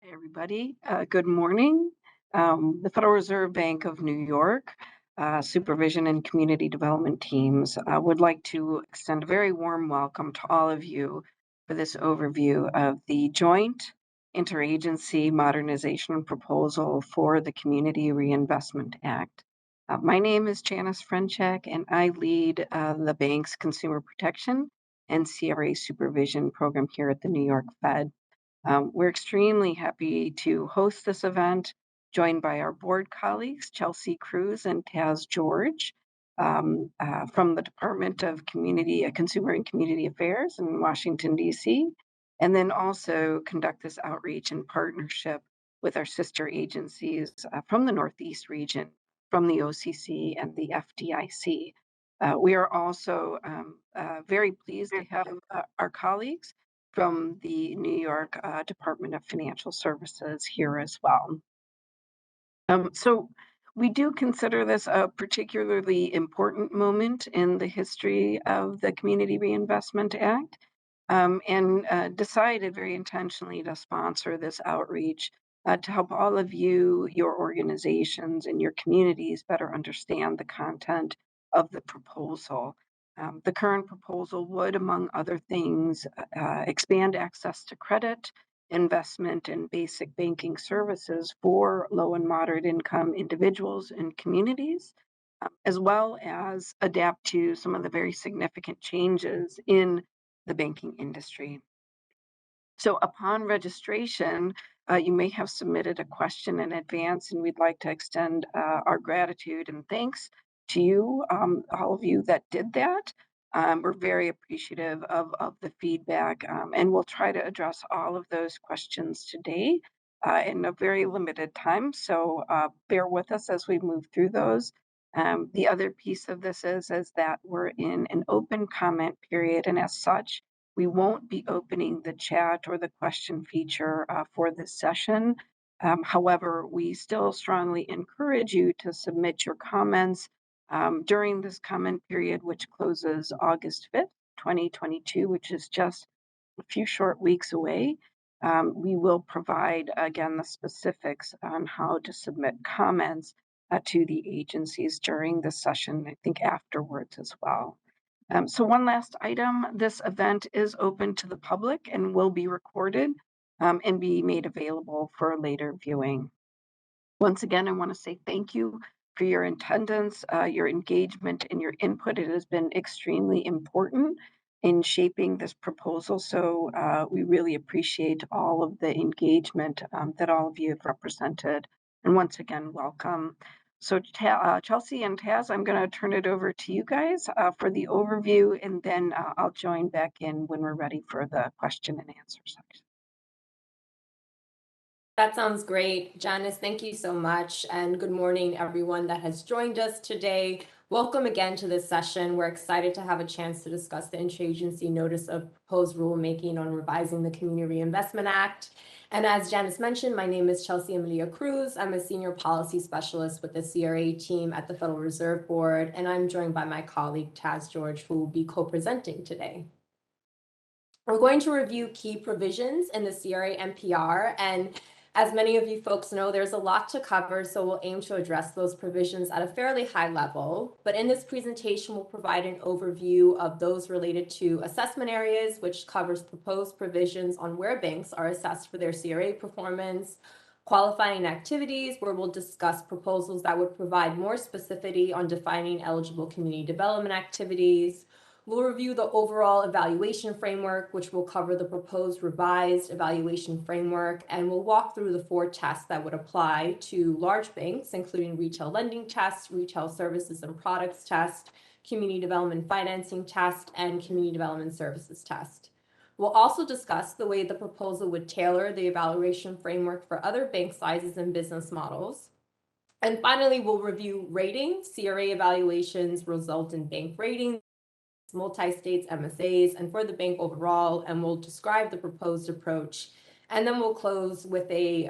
Hi, everybody. Good morning. The Federal Reserve Bank of New York Supervision and Community Development Teams would like to extend a very warm welcome to all of you for this overview of the joint interagency modernization proposal for the Community Reinvestment Act. My name is Janice Frenchek, and I lead the bank's consumer protection and CRA supervision program here at the New York Fed. We're extremely happy to host this event, joined by our board colleagues, Chelsea Cruz and Taz George, from the Department of Consumer and Community Affairs in Washington, D.C., and then also conduct this outreach in partnership with our sister agencies from the Northeast region, from the OCC and the FDIC. We are also very pleased to have our colleagues from the New York Department of Financial Services here as well. So we do consider this a particularly important moment in the history of the Community Reinvestment Act, and decided very intentionally to sponsor this outreach to help all of you, your organizations, and your communities better understand the content of the proposal. The current proposal would, among other things, expand access to credit, investment, and basic banking services for low and moderate income individuals and communities, as well as adapt to some of the very significant changes in the banking industry. So upon registration, you may have submitted a question in advance, and we'd like to extend our gratitude and thanks to you, all of you that did that. We're very appreciative of the feedback, and we'll try to address all of those questions today in a very limited time. So bear with us as we move through those. The other piece of this is that we're in an open comment period, and as such, we won't be opening the chat or the question feature for this session. However, we still strongly encourage you to submit your comments during this comment period, which closes August 5th, 2022, which is just a few short weeks away. We will provide, again, the specifics on how to submit comments to the agencies during the session, I think afterwards as well. So one last item, this event is open to the public and will be recorded and be made available for later viewing. Once again, I want to say thank you for your attendance, your engagement, and your input. It has been extremely important in shaping this proposal. So we really appreciate all of the engagement that all of you have represented. And once again, welcome. So Chelsea and Taz, I'm going to turn it over to you guys for the overview, and then I'll join back in when we're ready for the question and answer section. That sounds great. Janice, thank you so much. And good morning, everyone that has joined us today. Welcome again to this session. We're excited to have a chance to discuss the interagency notice of proposed rulemaking on revising the Community Reinvestment Act. And as Janice mentioned, my name is Chelsea Amelia Cruz. I'm a senior policy specialist with the CRA team at the Federal Reserve Board, and I'm joined by my colleague Taz George, who will be co-presenting today. We're going to review key provisions in the CRA NPR, and as many of you folks know, there's a lot to cover, so we'll aim to address those provisions at a fairly high level. But in this presentation, we'll provide an overview of those related to assessment areas, which covers proposed provisions on where banks are assessed for their CRA performance, qualifying activities, where we'll discuss proposals that would provide more specificity on defining eligible community development activities. We'll review the overall evaluation framework, which will cover the proposed revised evaluation framework, and we'll walk through the 4 tests that would apply to large banks, including retail lending test, retail services and products test, community development financing test, and community development services test. We'll also discuss the way the proposal would tailor the evaluation framework for other bank sizes and business models. And finally, we'll review ratings. CRA evaluations result in bank ratings, multi-states MSAs, and for the bank overall, and we'll describe the proposed approach And then we'll close with a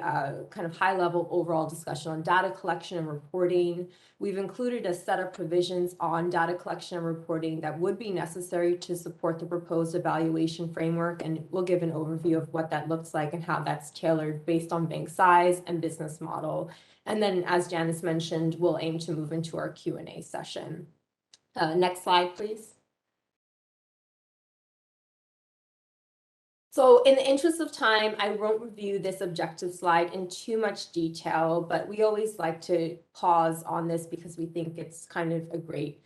kind of high-level overall discussion on data collection and reporting. We've included a set of provisions on data collection and reporting that would be necessary to support the proposed evaluation framework, and we'll give an overview of what that looks like and how that's tailored based on bank size and business model. And then, as Janice mentioned, we'll aim to move into our Q&A session. Next slide, please. So in the interest of time, I won't review this objective slide in too much detail, but we always like to pause on this because we think it's kind of a great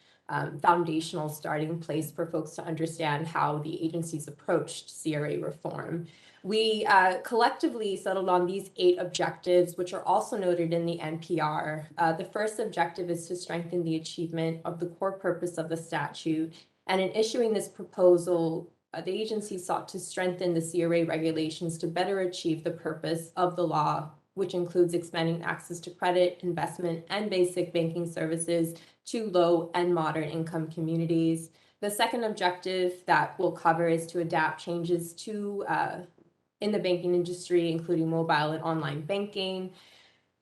foundational starting place for folks to understand how the agencies approached CRA reform. We collectively settled on these 8 objectives, which are also noted in the NPR. The first objective is to strengthen the achievement of the core purpose of the statute. And in issuing this proposal, the agency sought to strengthen the CRA regulations to better achieve the purpose of the law, which includes expanding access to credit, investment, and basic banking services to low and moderate income communities. The second objective that we'll cover is to adapt changes to in the banking industry, including mobile and online banking.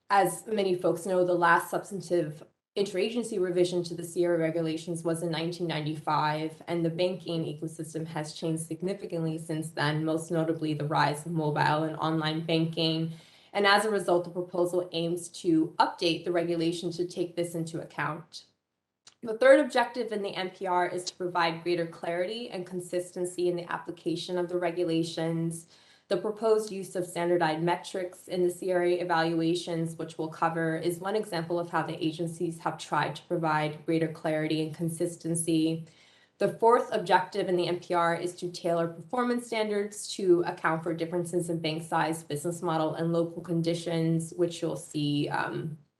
As many folks know, the last substantive interagency revision to the CRA regulations was in 1995, and the banking ecosystem has changed significantly since then, most notably the rise of mobile and online banking. And as a result, the proposal aims to update the regulation to take this into account. The third objective in the NPR is to provide greater clarity and consistency in the application of the regulations. The proposed use of standardized metrics in the CRA evaluations, which we'll cover, is one example of how the agencies have tried to provide greater clarity and consistency. The fourth objective in the NPR is to tailor performance standards to account for differences in bank size, business model, and local conditions, which you'll see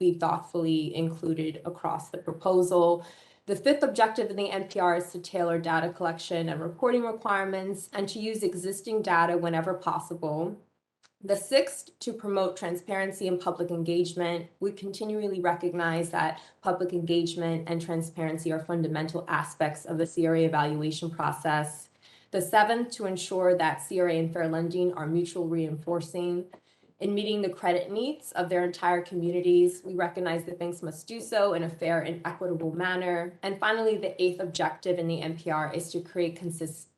we thoughtfully included across the proposal. The fifth objective in the NPR is to tailor data collection and reporting requirements and to use existing data whenever possible. The sixth, to promote transparency and public engagement. We continually recognize that public engagement and transparency are fundamental aspects of the CRA evaluation process. The seventh, to ensure that CRA and fair lending are mutually reinforcing. In meeting the credit needs of their entire communities, we recognize that banks must do so in a fair and equitable manner. And finally, the eighth objective in the NPR is to create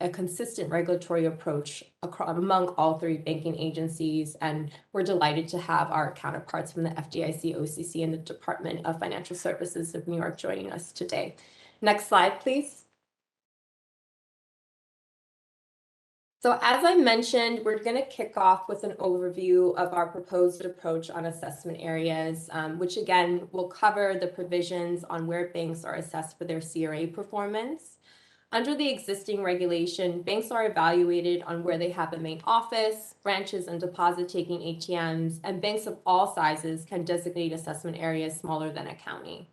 a consistent regulatory approach among all 3 banking agencies. And we're delighted to have our counterparts from the FDIC, OCC, and the Department of Financial Services of New York joining us today. Next slide, please. So as I mentioned, we're going to kick off with an overview of our proposed approach on assessment areas, which again will cover the provisions on where banks are assessed for their CRA performance. Under the existing regulation, banks are evaluated on where they have a main office, branches, and deposit-taking ATMs, and banks of all sizes can designate assessment areas smaller than a county.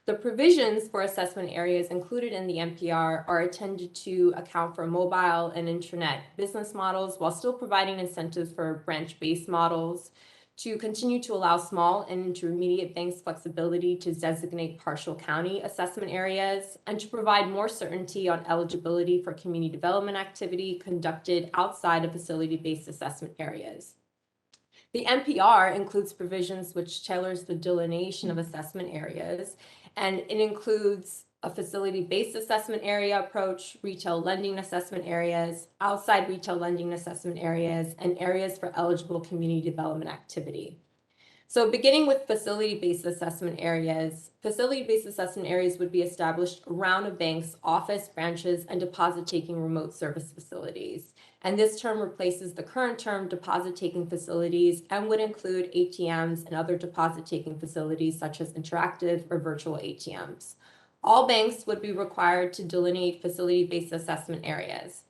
The provisions for assessment areas included in the NPR are intended to account for mobile and internet business models while still providing incentives for branch-based models, to continue to allow small and intermediate banks flexibility to designate partial county assessment areas, and to provide more certainty on eligibility for community development activity conducted outside of facility-based assessment areas. The NPR includes provisions which tailors the delineation of assessment areas, and it includes a facility-based assessment area approach, retail lending assessment areas, outside retail lending assessment areas, and areas for eligible community development activity. So beginning with facility-based assessment areas would be established around a bank's office, branches, and deposit-taking remote service facilities. And this term replaces the current term deposit-taking facilities and would include ATMs and other deposit-taking facilities such as interactive or virtual ATMs. All banks would be required to delineate facility-based assessment areas.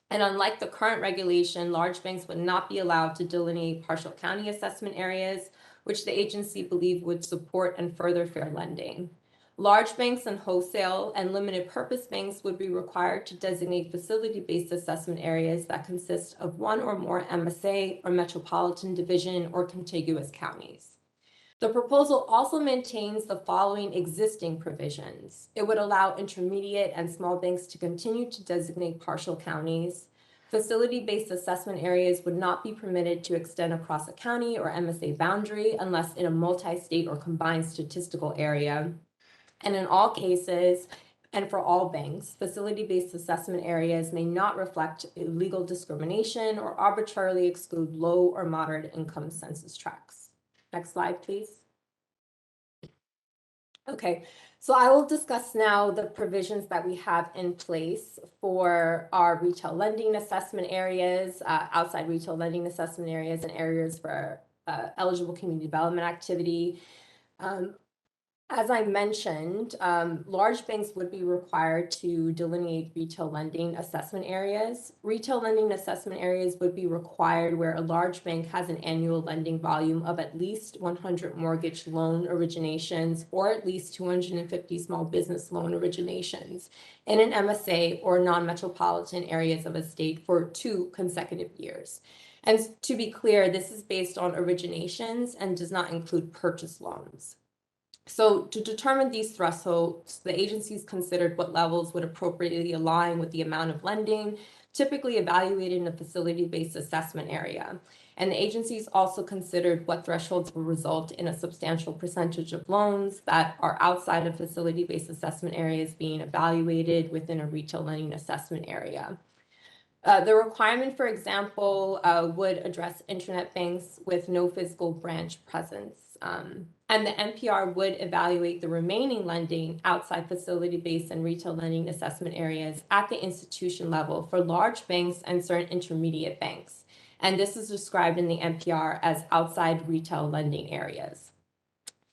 And unlike the current regulation, large banks would not be allowed to delineate partial county assessment areas, which the agency believed would support and further fair lending. Large banks and wholesale and limited purpose banks would be required to designate facility-based assessment areas that consist of one or more MSA or metropolitan division or contiguous counties. The proposal also maintains the following existing provisions. It would allow intermediate and small banks to continue to designate partial counties. Facility-based assessment areas would not be permitted to extend across a county or MSA boundary unless in a multi-state or combined statistical area. And in all cases, and for all banks, facility-based assessment areas may not reflect illegal discrimination or arbitrarily exclude low or moderate income census tracts. Next slide, please. Okay, so I will discuss now the provisions that we have in place for our retail lending assessment areas, outside retail lending assessment areas, and areas for eligible community development activity. As I mentioned, large banks would be required to delineate retail lending assessment areas. Retail lending assessment areas would be required where a large bank has an annual lending volume of at least 100 mortgage loan originations or at least 250 small business loan originations in an MSA or non-metropolitan areas of a state for 2 consecutive years. And to be clear, this is based on originations and does not include purchase loans. So to determine these thresholds, the agencies considered what levels would appropriately align with the amount of lending typically evaluated in a facility-based assessment area. And the agencies also considered what thresholds will result in a substantial percentage of loans that are outside of facility-based assessment areas being evaluated within a retail lending assessment area. The requirement, for example, would address internet banks with no physical branch presence. And the NPR would evaluate the remaining lending outside facility-based and retail lending assessment areas at the institution level for large banks and certain intermediate banks. And this is described in the NPR as outside retail lending areas.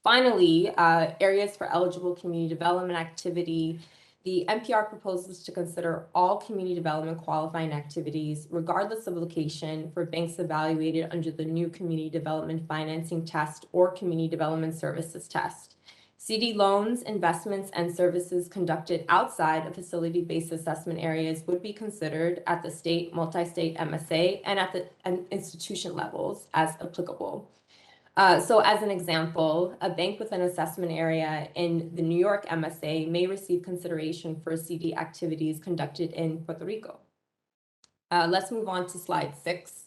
Finally, areas for eligible community development activity. The NPR proposes to consider all community development qualifying activities, regardless of location, for banks evaluated under the new Community Development Financing Test or Community Development Services Test. CD loans, investments, and services conducted outside of facility-based assessment areas would be considered at the state, multi-state MSA, and at the institution levels as applicable. So as an example, a bank with an assessment area in the New York MSA may receive consideration for CD activities conducted in Puerto Rico. Let's move on to slide 6.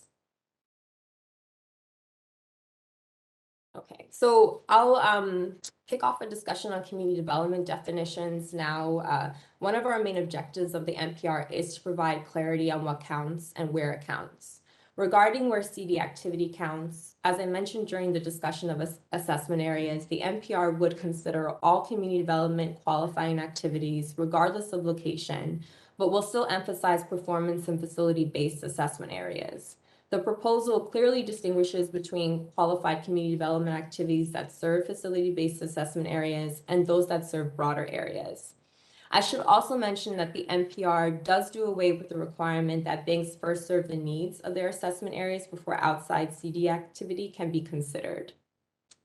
Okay, so I'll kick off a discussion on community development definitions now. One of our main objectives of the NPR is to provide clarity on what counts and where it counts. Regarding where CD activity counts, as I mentioned during the discussion of assessment areas, the NPR would consider all community development qualifying activities, regardless of location, but will still emphasize performance in facility-based assessment areas. The proposal clearly distinguishes between qualified community development activities that serve facility-based assessment areas and those that serve broader areas. I should also mention that the NPR does do away with the requirement that banks first serve the needs of their assessment areas before outside CD activity can be considered.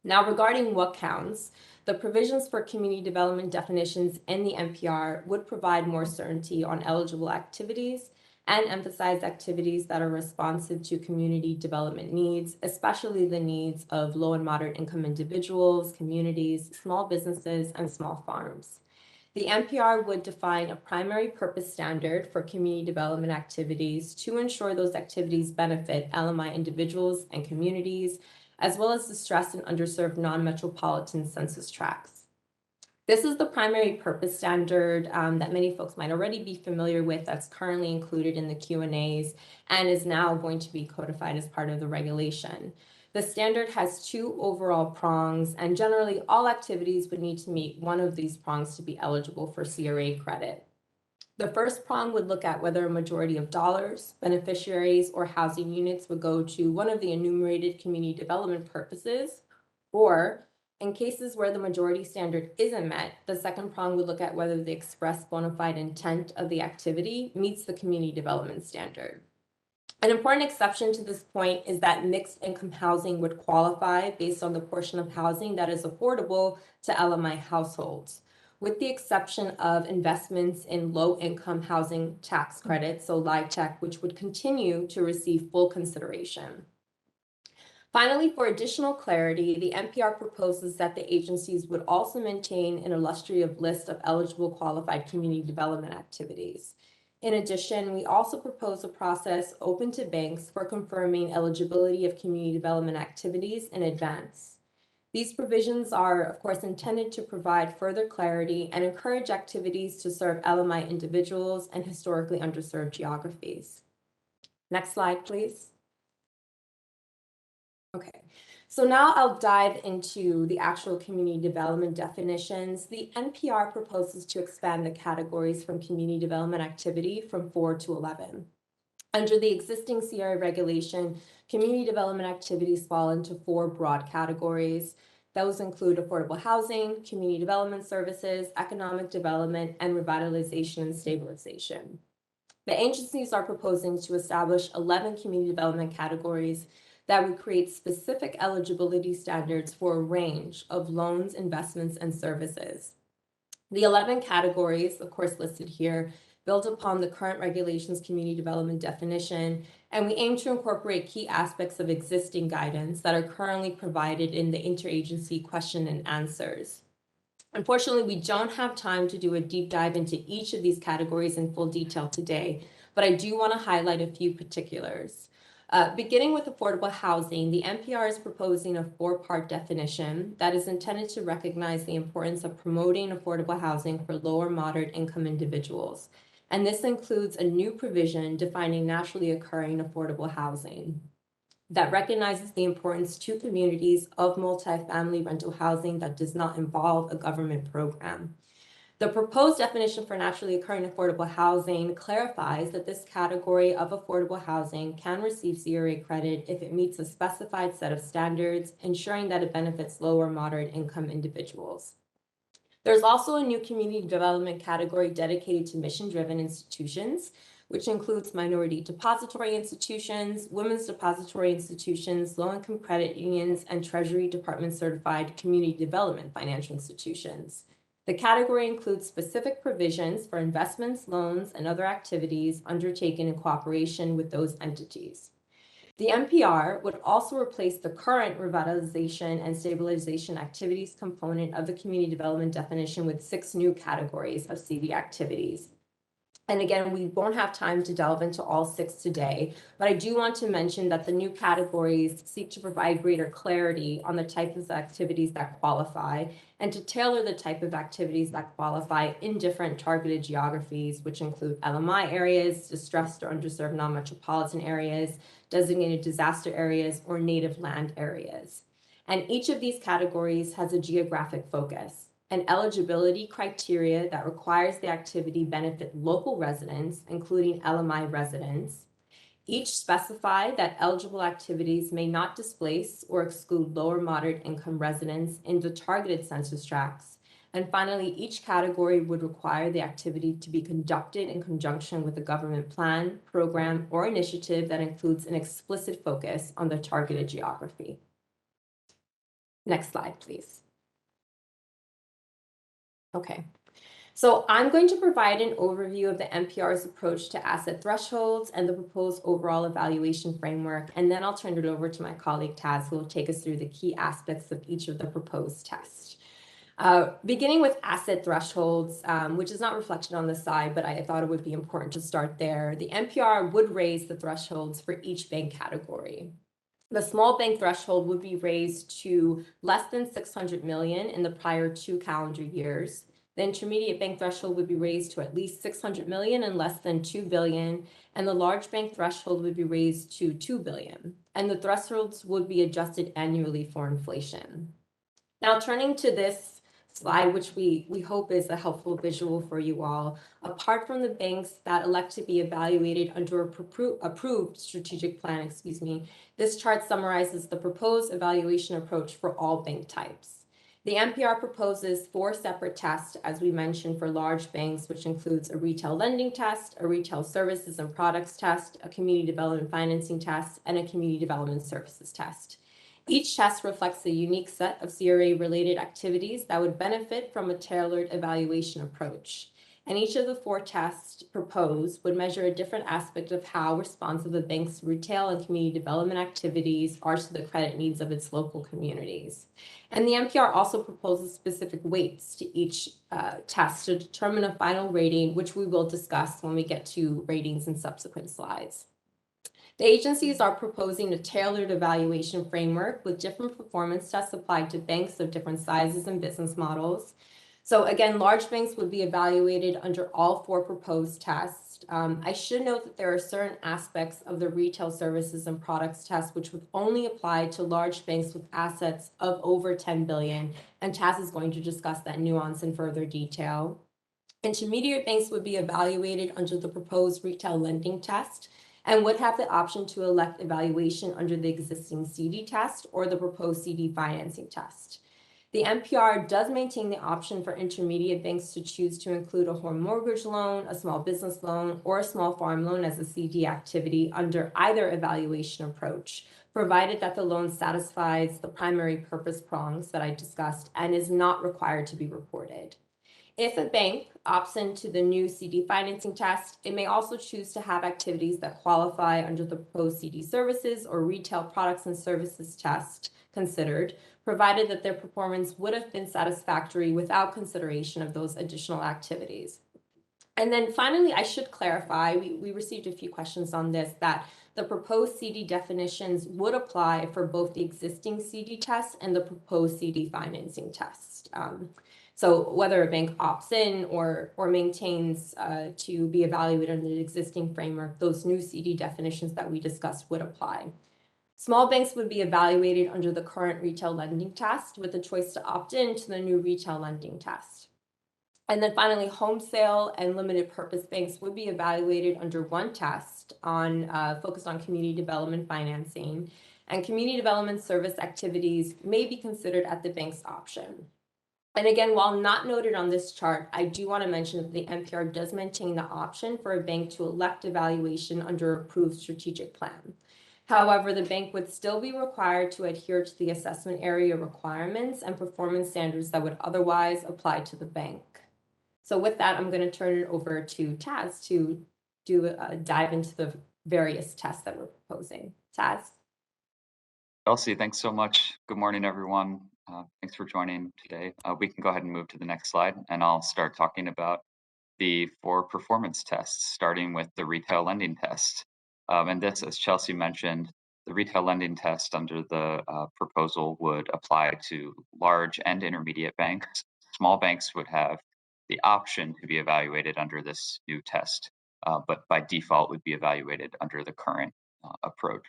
Now, regarding what counts, the provisions for community development definitions in the NPR would provide more certainty on eligible activities and emphasize activities that are responsive to community development needs, especially the needs of low and moderate income individuals, communities, small businesses, and small farms. The NPR would define a primary purpose standard for community development activities to ensure those activities benefit LMI individuals and communities, as well as distressed and underserved non-metropolitan census tracts. This is the primary purpose standard that many folks might already be familiar with, that's currently included in the Q&As and is now going to be codified as part of the regulation. The standard has 2 overall prongs, and generally all activities would need to meet one of these prongs to be eligible for CRA credit. The first prong would look at whether a majority of dollars, beneficiaries, or housing units would go to one of the enumerated community development purposes, or in cases where the majority standard isn't met, the second prong would look at whether the express bona fide intent of the activity meets the community development standard. An important exception to this point is that mixed income housing would qualify based on the portion of housing that is affordable to LMI households, with the exception of investments in low income housing tax credits, so LIHTC, which would continue to receive full consideration. Finally, for additional clarity, the NPR proposes that the agencies would also maintain an illustrative list of eligible qualified community development activities. In addition, we also propose a process open to banks for confirming eligibility of community development activities in advance. These provisions are, of course, intended to provide further clarity and encourage activities to serve LMI individuals and historically underserved geographies. Next slide, please. Okay, so now I'll dive into the actual community development definitions. The NPR proposes to expand the categories from community development activity from 4 to 11. Under the existing CRA regulation, community development activities fall into 4 broad categories. Those include affordable housing, community development services, economic development, and revitalization and stabilization. The agencies are proposing to establish 11 community development categories that would create specific eligibility standards for a range of loans, investments, and services. The 11 categories, of course, listed here, build upon the current regulations community development definition, and we aim to incorporate key aspects of existing guidance that are currently provided in the interagency question and answers. Unfortunately, we don't have time to do a deep dive into each of these categories in full detail today, but I do want to highlight a few particulars. Beginning with affordable housing, the NPR is proposing a 4-part definition that is intended to recognize the importance of promoting affordable housing for lower moderate income individuals. And this includes a new provision defining naturally occurring affordable housing that recognizes the importance to communities of multifamily rental housing that does not involve a government program. The proposed definition for naturally occurring affordable housing clarifies that this category of affordable housing can receive CRA credit if it meets a specified set of standards, ensuring that it benefits lower moderate income individuals. There's also a new community development category dedicated to mission-driven institutions, which includes minority depository institutions, women's depository institutions, low-income credit unions, and Treasury Department certified community development financial institutions. The category includes specific provisions for investments, loans, and other activities undertaken in cooperation with those entities. The NPR would also replace the current revitalization and stabilization activities component of the community development definition with 6 new categories of CV activities. And again, we won't have time to delve into all 6 today, but I do want to mention that the new categories seek to provide greater clarity on the types of activities that qualify and to tailor the type of activities that qualify in different targeted geographies, which include LMI areas, distressed or underserved non-metropolitan areas, designated disaster areas, or native land areas. And each of these categories has a geographic focus. An eligibility criteria that requires the activity benefit local residents, including LMI residents. Each specify that eligible activities may not displace or exclude lower moderate income residents in the targeted census tracts. And finally, each category would require the activity to be conducted in conjunction with a government plan, program, or initiative that includes an explicit focus on the targeted geography. Next slide, please. Okay, so I'm going to provide an overview of the NPR's approach to asset thresholds and the proposed overall evaluation framework, and then I'll turn it over to my colleague Taz, who will take us through the key aspects of each of the proposed tests. Beginning with asset thresholds, which is not reflected on the side, but I thought it would be important to start there. The NPR would raise the thresholds for each bank category. The small bank threshold would be raised to less than 600 million in the prior 2 calendar years. The intermediate bank threshold would be raised to at least 600 million and less than 2 billion, and the large bank threshold would be raised to 2 billion. And the thresholds would be adjusted annually for inflation. Now, turning to this slide, which we hope is a helpful visual for you all, apart from the banks that elect to be evaluated under approved strategic plan, this chart summarizes the proposed evaluation approach for all bank types. The NPR proposes 4 separate tests, as we mentioned, for large banks, which includes a retail lending test, a retail services and products test, a community development financing test, and a community development services test. Each test reflects a unique set of CRA-related activities that would benefit from a tailored evaluation approach. And each of the 4 tests proposed would measure a different aspect of how responsive a bank's retail and community development activities are to the credit needs of its local communities. And the NPR also proposes specific weights to each test to determine a final rating, which we will discuss when we get to ratings in subsequent slides. The agencies are proposing a tailored evaluation framework with different performance tests applied to banks of different sizes and business models. So again, large banks would be evaluated under all 4 proposed tests. I should note that there are certain aspects of the retail services and products test which would only apply to large banks with assets of over 10 billion, and Taz is going to discuss that nuance in further detail. Intermediate banks would be evaluated under the proposed retail lending test and would have the option to elect evaluation under the existing CD test or the proposed CD financing test. The NPR does maintain the option for intermediate banks to choose to include a home mortgage loan, a small business loan, or a small farm loan as a CD activity under either evaluation approach, provided that the loan satisfies the primary purpose prongs that I discussed and is not required to be reported. If a bank opts into the new CD financing test, it may also choose to have activities that qualify under the proposed CD services or retail products and services test considered, provided that their performance would have been satisfactory without consideration of those additional activities. And then finally, I should clarify, we received a few questions on this, that the proposed CD definitions would apply for both the existing CD test and the proposed CD financing test. So whether a bank opts in or maintains to be evaluated under the existing framework, those new CD definitions that we discussed would apply. Small banks would be evaluated under the current retail lending test with the choice to opt in to the new retail lending test. And then finally, home sale and limited purpose banks would be evaluated under one test focused on community development financing, and community development service activities may be considered at the bank's option. And again, while not noted on this chart, I do want to mention that the NPR does maintain the option for a bank to elect evaluation under an approved strategic plan. However, the bank would still be required to adhere to the assessment area requirements and performance standards that would otherwise apply to the bank. So with that, I'm going to turn it over to Taz to do a dive into the various tests that we're proposing. Taz? Chelsea, thanks so much. Good morning, everyone. Thanks for joining today. We can go ahead and move to the next slide, and I'll start talking about the 4 performance tests, starting with the retail lending test. And this, as Chelsea mentioned, the retail lending test under the proposal would apply to large and intermediate banks. Small banks would have the option to be evaluated under this new test, but by default would be evaluated under the current approach.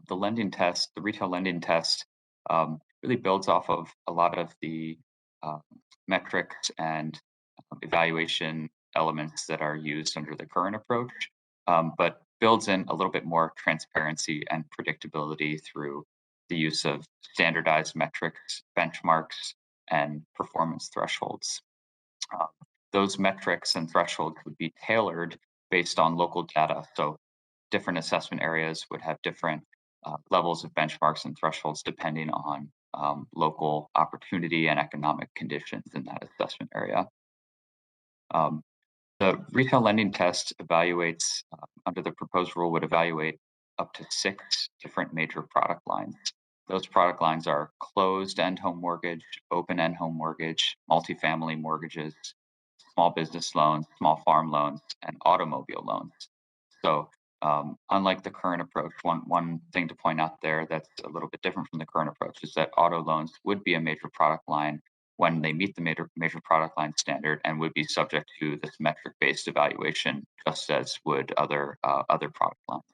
The lending test, the retail lending test, really builds off of a lot of the metrics and evaluation elements that are used under the current approach, but builds in a little bit more transparency and predictability through the use of standardized metrics, benchmarks, and performance thresholds. Those metrics and thresholds would be tailored based on local data. So different assessment areas would have different levels of benchmarks and thresholds depending on local opportunity and economic conditions in that assessment area. The retail lending test evaluates, under the proposed rule, would evaluate up to 6 different major product lines. Those product lines are closed-end home mortgage, open-end home mortgage, multifamily mortgages, small business loans, small farm loans, and automobile loans. So unlike the current approach, one thing to point out there that's a little bit different from the current approach is that auto loans would be a major product line when they meet the major product line standard and would be subject to this metric-based evaluation, just as would other product lines.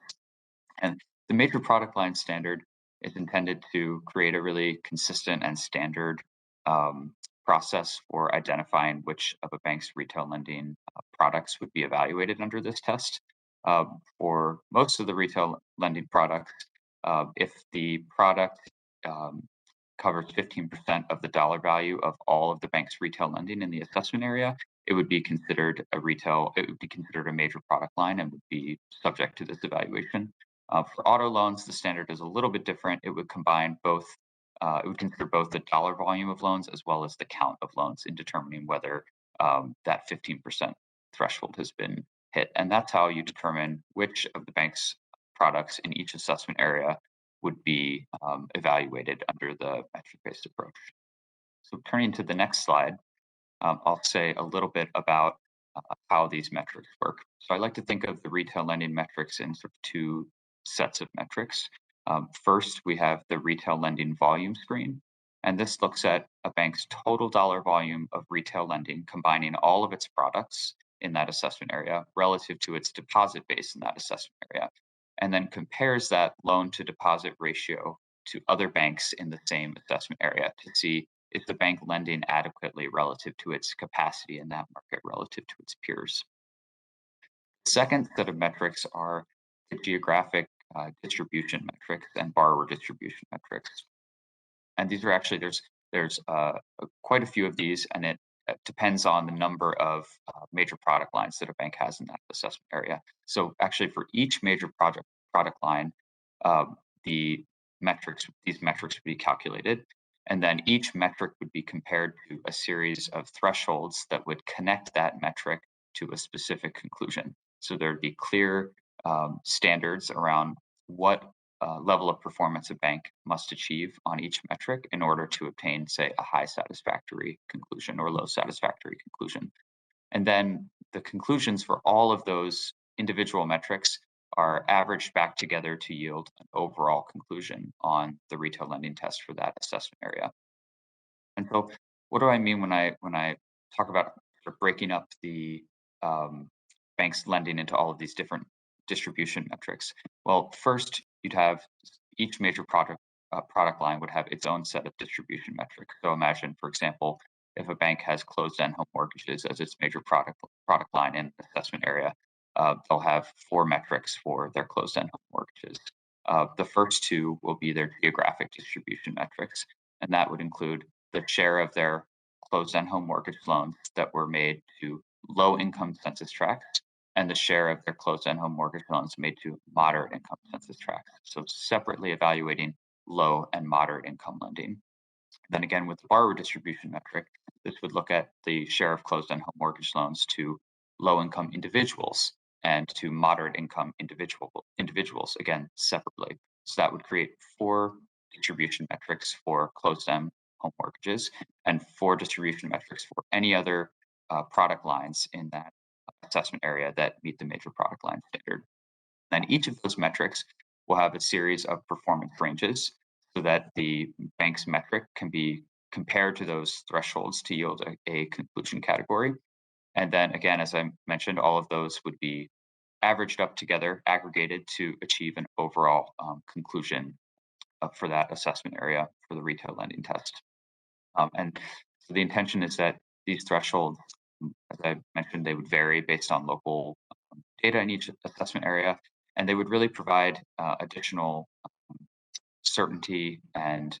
And the major product line standard is intended to create a really consistent and standard process for identifying which of a bank's retail lending products would be evaluated under this test. For most of the retail lending products, if the product covers 15% of the dollar value of all of the bank's retail lending in the assessment area, it would be considered a major product line and would be subject to this evaluation. For auto loans, the standard is a little bit different. It would combine both. It would consider both the dollar volume of loans as well as the count of loans in determining whether that 15% threshold has been hit. And that's how you determine which of the bank's products in each assessment area would be evaluated under the metric-based approach. So turning to the next slide, I'll say a little bit about how these metrics work. So I like to think of the retail lending metrics in sort of two sets of metrics. First, we have the retail lending volume screen, and this looks at a bank's total dollar volume of retail lending, combining all of its products in that assessment area relative to its deposit base in that assessment area, and then compares that loan to deposit ratio to other banks in the same assessment area to see is the bank lending adequately relative to its capacity in that market relative to its peers. The second set of metrics are the geographic distribution metrics and borrower distribution metrics. And these are actually, there's quite a few of these, and it depends on the number of major product lines that a bank has in that assessment area. So actually for each major product line, these metrics would be calculated. And then each metric would be compared to a series of thresholds that would connect that metric to a specific conclusion. So there'd be clear standards around what level of performance a bank must achieve on each metric in order to obtain, say, a high satisfactory conclusion or low satisfactory conclusion. And then the conclusions for all of those individual metrics are averaged back together to yield an overall conclusion on the retail lending test for that assessment area. And so what do I mean when I talk about sort of breaking up the bank's lending into all of these different distribution metrics? Well, first, you'd have each major product line would have its own set of distribution metrics. So imagine, for example, if a bank has closed-end home mortgages as its major product line in the assessment area, they'll have 4 metrics for their closed-end home mortgages. The first 2 will be their geographic distribution metrics, and that would include the share of their closed-end home mortgage loans that were made to low-income census tracts and the share of their closed-end home mortgage loans made to moderate income census tracts. So separately evaluating low and moderate income lending. Then again, with the borrower distribution metric, this would look at the share of closed-end home mortgage loans to low-income individuals and to moderate income individuals, again, separately. So that would create 4 distribution metrics for closed-end home mortgages and 4 distribution metrics for any other product lines in that assessment area that meet the major product line standard. And each of those metrics will have a series of performance ranges so that the bank's metric can be compared to those thresholds to yield a conclusion category. And then again, as I mentioned, all of those would be averaged up together, aggregated to achieve an overall conclusion for that assessment area for the retail lending test. And so the intention is that these thresholds, as I mentioned, they would vary based on local data in each assessment area, and they would really provide additional certainty and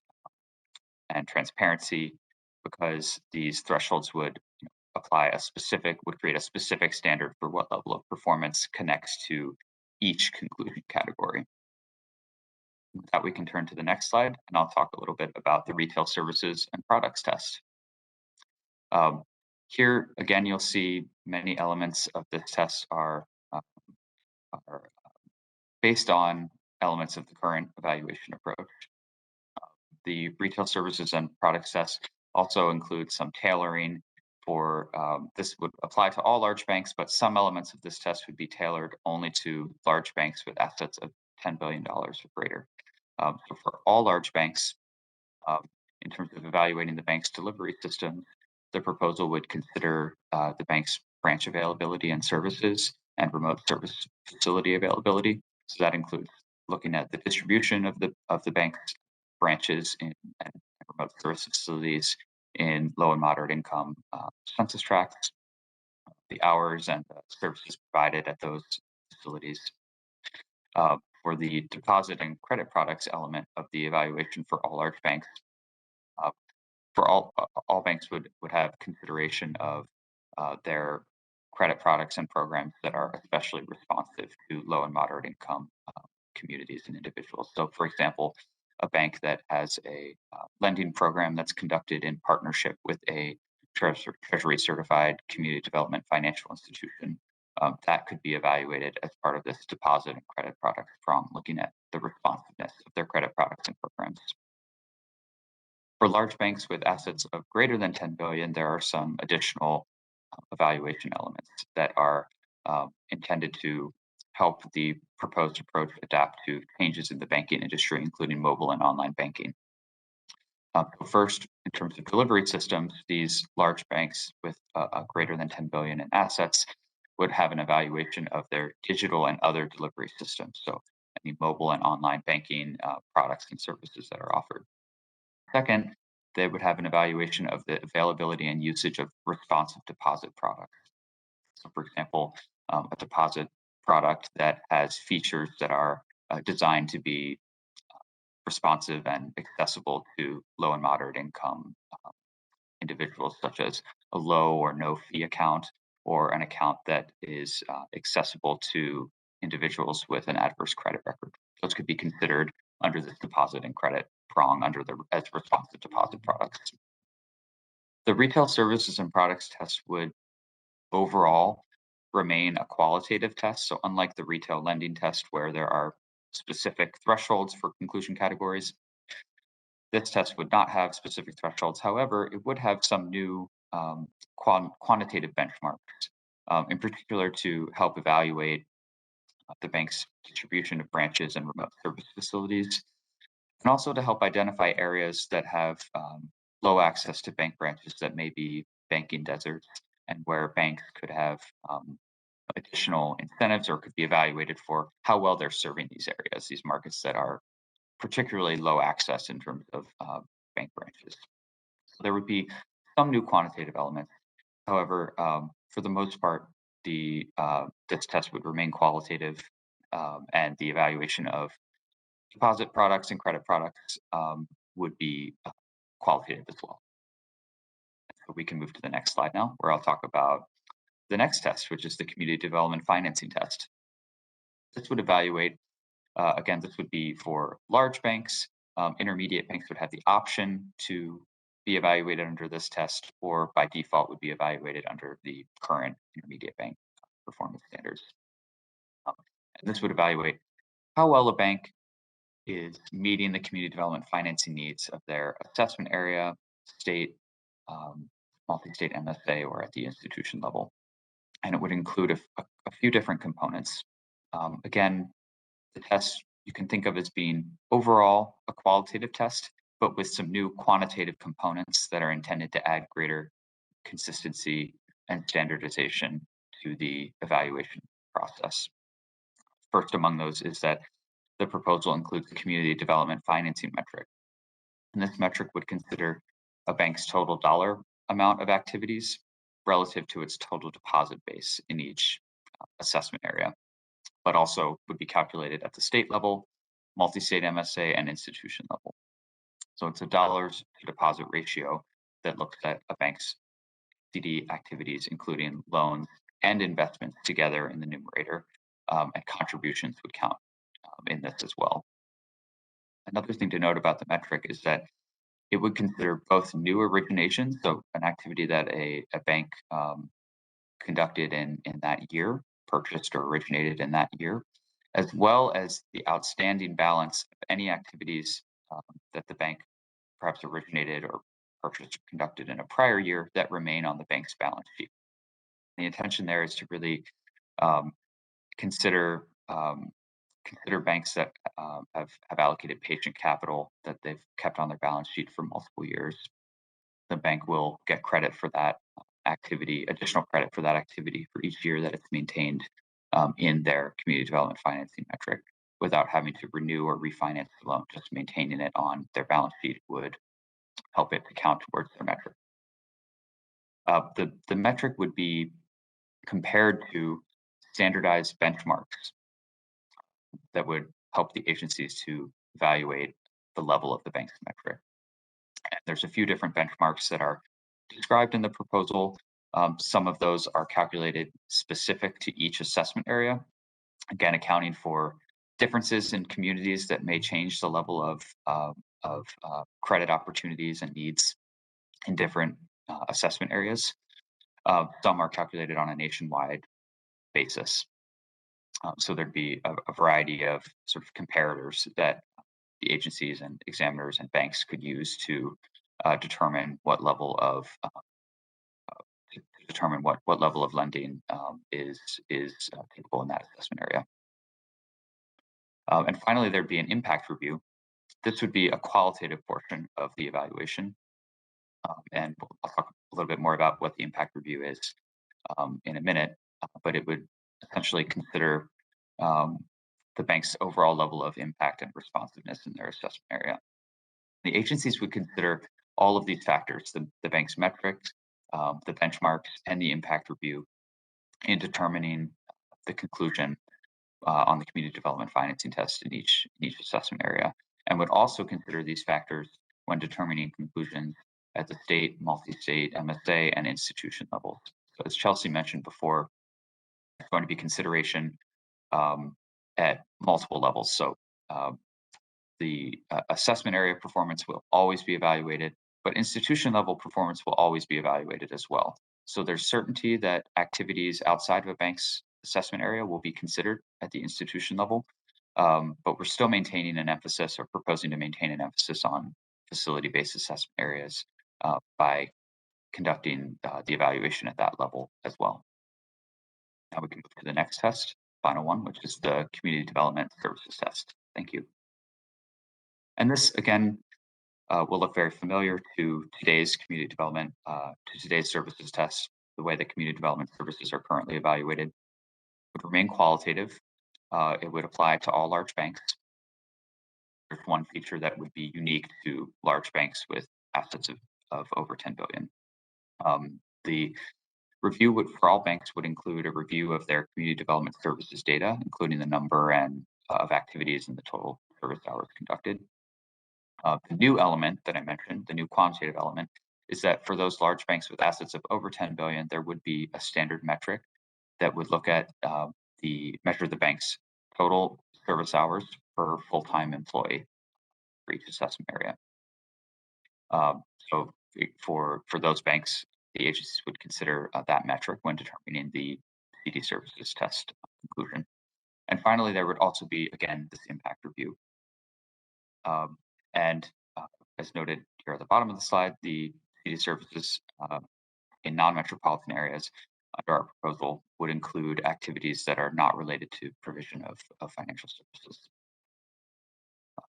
transparency because these thresholds would create a specific standard for what level of performance connects to each conclusion category. With that, we can turn to the next slide, and I'll talk a little bit about the retail services and products test. Here, again, you'll see many elements of this test are based on elements of the current evaluation approach. The retail services and products test also includes some tailoring for, this would apply to all large banks, but some elements of this test would be tailored only to large banks with assets of $10 billion or greater. So for all large banks, in terms of evaluating the bank's delivery system, the proposal would consider the bank's branch availability and services and remote service facility availability. So that includes looking at the distribution of the bank's branches and remote service facilities in low and moderate income census tracts, the hours and the services provided at those facilities. For the deposit and credit products element of the evaluation for all large banks, for all banks would have consideration of their credit products and programs that are especially responsive to low and moderate income communities and individuals. So, for example, a bank that has a lending program that's conducted in partnership with a Treasury certified community development financial institution. That could be evaluated as part of this deposit and credit product prong, looking at the responsiveness of their credit products and programs. For large banks with assets of greater than 10 billion, there are some additional evaluation elements that are intended to help the proposed approach adapt to changes in the banking industry, including mobile and online banking. First, in terms of delivery systems, these large banks with greater than 10 billion in assets would have an evaluation of their digital and other delivery systems, so any mobile and online banking products and services that are offered. Second, they would have an evaluation of the availability and usage of responsive deposit products. So, for example, a deposit product that has features that are designed to be responsive and accessible to low and moderate income individuals, such as a low or no fee account, or an account that is accessible to individuals with an adverse credit record. Those could be considered under this deposit and credit prong as responsive deposit products. The retail services and products test would overall remain a qualitative test. So unlike the retail lending test where there are specific thresholds for conclusion categories, this test would not have specific thresholds. However, it would have some new quantitative benchmarks, in particular to help evaluate the bank's distribution of branches and remote service facilities, and also to help identify areas that have low access to bank branches that may be banking deserts, and where banks could have additional incentives or could be evaluated for how well they're serving these areas, these markets that are particularly low access in terms of bank branches. So there would be some new quantitative elements. However, for the most part, this test would remain qualitative, and the evaluation of deposit products and credit products would be qualitative as well. So we can move to the next slide now, where I'll talk about the next test, which is the community development financing test. This would evaluate, again, this would be for large banks. Intermediate banks would have the option to be evaluated under this test, or by default would be evaluated under the current intermediate bank performance standards. And this would evaluate how well a bank is meeting the community development financing needs of their assessment area, state, multi-state MSA, or at the institution level. And it would include a few different components. Again, the test you can think of as being overall a qualitative test, but with some new quantitative components that are intended to add greater consistency and standardization to the evaluation process. First among those is that the proposal includes the community development financing metric. And this metric would consider a bank's total dollar amount of activities relative to its total deposit base in each assessment area, but also would be calculated at the state level, multi-state MSA, and institution level. So it's a dollars to deposit ratio that looks at a bank's CD activities, including loans and investments together in the numerator, and contributions would count in this as well. Another thing to note about the metric is that it would consider both new originations, so an activity that a bank conducted in that year, purchased or originated in that year, as well as the outstanding balance of any activities that the bank perhaps originated or purchased or conducted in a prior year that remain on the bank's balance sheet. The intention there is to really consider banks that have allocated patient capital that they've kept on their balance sheet for multiple years. The bank will get credit for that activity, additional credit for that activity for each year that it's maintained in their community development financing metric, without having to renew or refinance the loan. Just maintaining it on their balance sheet would help it to count towards their metric. The metric would be compared to standardized benchmarks that would help the agencies to evaluate the level of the bank's metric. And there's a few different benchmarks that are described in the proposal. Some of those are calculated specific to each assessment area, again, accounting for differences in communities that may change the level of credit opportunities and needs in different assessment areas. Some are calculated on a nationwide basis. So there'd be a variety of sort of comparators that the agencies and examiners and banks could use to determine what level of lending is capable in that assessment area. And finally, there'd be an impact review. This would be a qualitative portion of the evaluation. And I'll talk a little bit more about what the impact review is in a minute, but it would essentially consider the bank's overall level of impact and responsiveness in their assessment area. The agencies would consider all of these factors, the bank's metrics, the benchmarks, and the impact review in determining the conclusion on the community development financing test in each assessment area, and would also consider these factors when determining conclusions at the state, multi-state, MSA, and institution levels. So as Chelsea mentioned before, there's going to be consideration at multiple levels. So the assessment area performance will always be evaluated, but institution level performance will always be evaluated as well. So there's certainty that activities outside of a bank's assessment area will be considered at the institution level, but we're still maintaining an emphasis or proposing to maintain an emphasis on facility-based assessment areas by conducting the evaluation at that level as well. Now we can move to the next test, final one, which is the Community Development Services Test. Thank you. And this, again, will look very familiar to today's community development, to today's services test. The way that community development services are currently evaluated would remain qualitative. It would apply to all large banks. There's one feature that would be unique to large banks with assets of over 10 billion. The review for all banks would include a review of their community development services data, including the number and of activities and the total service hours conducted. The new element that I mentioned, the new quantitative element, is that for those large banks with assets of over 10 billion, there would be a standard metric that would look at measure the bank's total service hours per full-time employee for each assessment area. So for those banks, the agencies would consider that metric when determining the CD services test conclusion. And finally, there would also be, again, this impact review. And as noted here at the bottom of the slide, the CD services in non-metropolitan areas under our proposal would include activities that are not related to provision of financial services.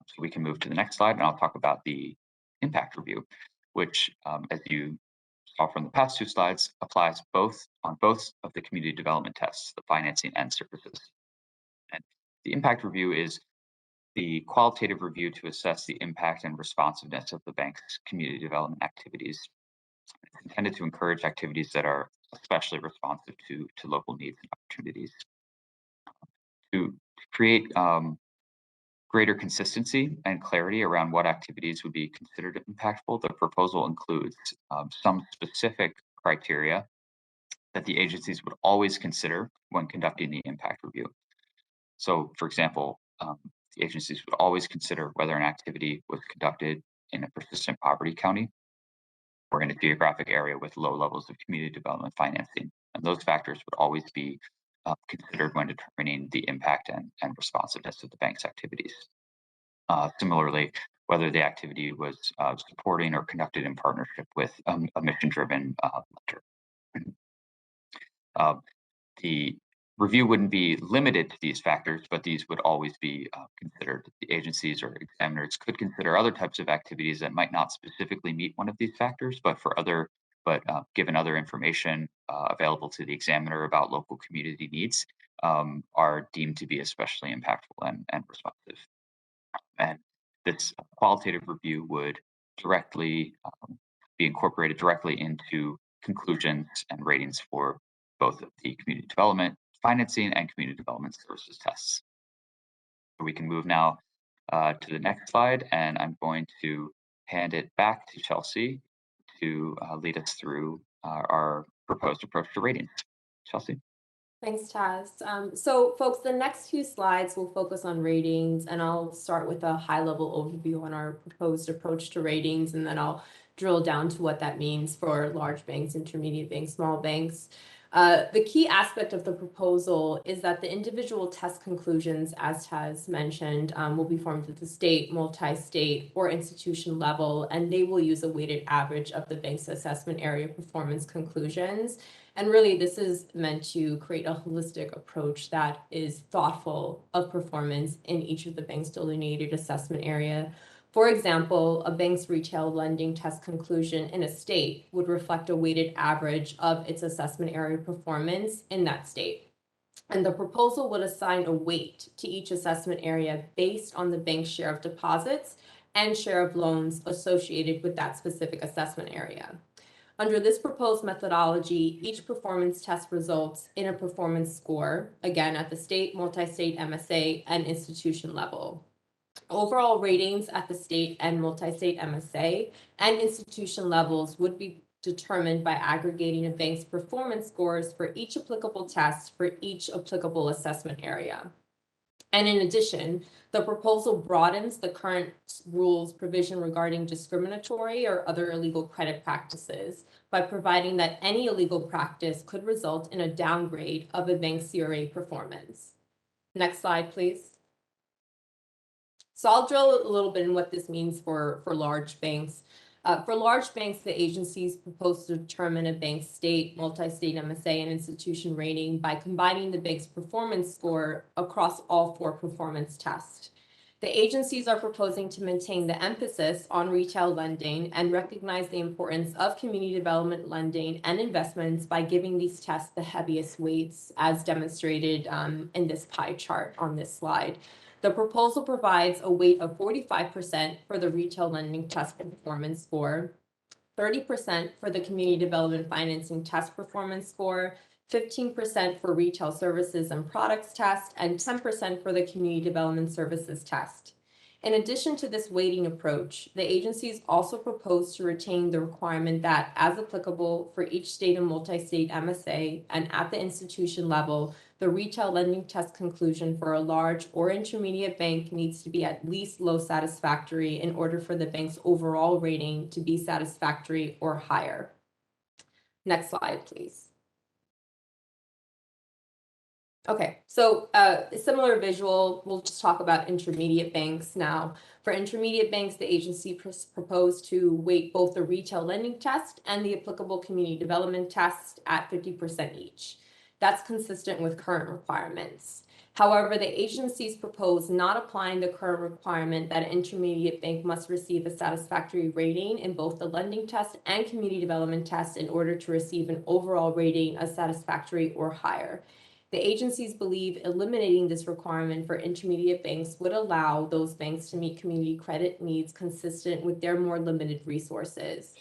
So we can move to the next slide, and I'll talk about the impact review, which, as you saw from the past two slides, applies on both of the community development tests, the financing and services. And the impact review is the qualitative review to assess the impact and responsiveness of the bank's community development activities. It's intended to encourage activities that are especially responsive to local needs and opportunities. To create greater consistency and clarity around what activities would be considered impactful, the proposal includes some specific criteria that the agencies would always consider when conducting the impact review. So, for example, the agencies would always consider whether an activity was conducted in a persistent poverty county or in a geographic area with low levels of community development financing. And those factors would always be considered when determining the impact and responsiveness of the bank's activities. Similarly, whether the activity was supporting or conducted in partnership with a mission-driven lender. The review wouldn't be limited to these factors, but these would always be considered. The agencies or examiners could consider other types of activities that might not specifically meet one of these factors, but given other information available to the examiner about local community needs, are deemed to be especially impactful and responsive. And this qualitative review would directly be incorporated directly into conclusions and ratings for both of the community development financing and community development services tests. So we can move now to the next slide, and I'm going to hand it back to Chelsea to lead us through our proposed approach to ratings. Chelsea. Thanks, Taz. So folks, the next few slides will focus on ratings, and I'll start with a high-level overview on our proposed approach to ratings, and then I'll drill down to what that means for large banks, intermediate banks, small banks. The key aspect of the proposal is that the individual test conclusions, as Taz mentioned, will be formed at the state, multi-state, or institution level, and they will use a weighted average of the bank's assessment area performance conclusions. And really, this is meant to create a holistic approach that is thoughtful of performance in each of the bank's delineated assessment area. For example, a bank's retail lending test conclusion in a state would reflect a weighted average of its assessment area performance in that state. And the proposal would assign a weight to each assessment area based on the bank's share of deposits and share of loans associated with that specific assessment area. Under this proposed methodology, each performance test results in a performance score, again at the state, multi-state, MSA, and institution level. Overall ratings at the state and multi-state MSA and institution levels would be determined by aggregating a bank's performance scores for each applicable test for each applicable assessment area. And in addition, the proposal broadens the current rules provision regarding discriminatory or other illegal credit practices by providing that any illegal practice could result in a downgrade of a bank's CRA performance. Next slide, please. So I'll drill a little bit in what this means for large banks. For large banks, the agencies propose to determine a bank's state, multi-state MSA, and institution rating by combining the bank's performance score across all 4 performance tests. The agencies are proposing to maintain the emphasis on retail lending and recognize the importance of community development lending and investments by giving these tests the heaviest weights, as demonstrated in this pie chart on this slide. The proposal provides a weight of 45% for the retail lending test performance score, 30% for the community development financing test performance score, 15% for retail services and products test, and 10% for the community development services test. In addition to this weighting approach, the agencies also propose to retain the requirement that, as applicable for each state and multi-state MSA and at the institution level, the retail lending test conclusion for a large or intermediate bank needs to be at least low satisfactory in order for the bank's overall rating to be satisfactory or higher. Next slide, please. Okay, so a similar visual, we'll just talk about intermediate banks now. For intermediate banks, the agency proposed to weight both the retail lending test and the applicable community development test at 50% each. That's consistent with current requirements. However, the agencies propose not applying the current requirement that an intermediate bank must receive a satisfactory rating in both the lending test and community development test in order to receive an overall rating of satisfactory or higher. The agencies believe eliminating this requirement for intermediate banks would allow those banks to meet community credit needs consistent with their more limited resources.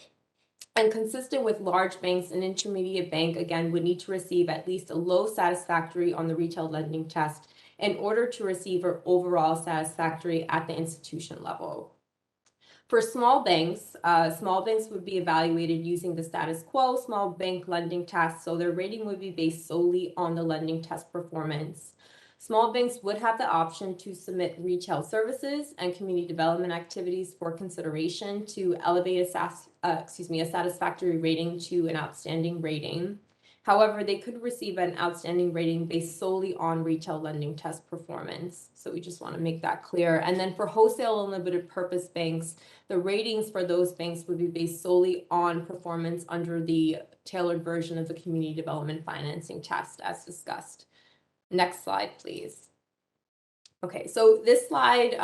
And consistent with large banks, an intermediate bank, again, would need to receive at least a low satisfactory on the retail lending test in order to receive an overall satisfactory at the institution level. For small banks would be evaluated using the status quo small bank lending test, so their rating would be based solely on the lending test performance. Small banks would have the option to submit retail services and community development activities for consideration to elevate a satisfactory rating to an outstanding rating. However, they could receive an outstanding rating based solely on retail lending test performance. So we just want to make that clear. And then for wholesale and limited purpose banks, the ratings for those banks would be based solely on performance under the tailored version of the community development financing test as discussed. Next slide, please. Okay, so this slide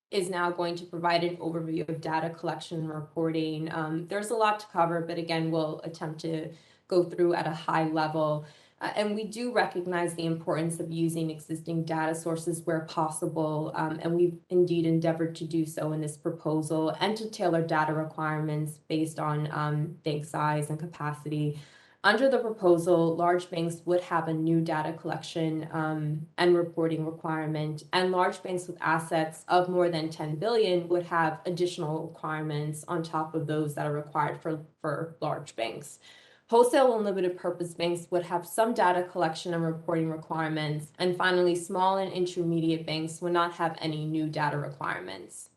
is now going to provide an overview of data collection and reporting. There's a lot to cover, but again, we'll attempt to go through at a high level. And we do recognize the importance of using existing data sources where possible, and we've indeed endeavored to do so in this proposal and to tailor data requirements based on bank size and capacity. Under the proposal, large banks would have a new data collection and reporting requirement, and large banks with assets of more than 10 billion would have additional requirements on top of those that are required for large banks. Wholesale and limited purpose banks would have some data collection and reporting requirements, and finally, small and intermediate banks would not have any new data requirements.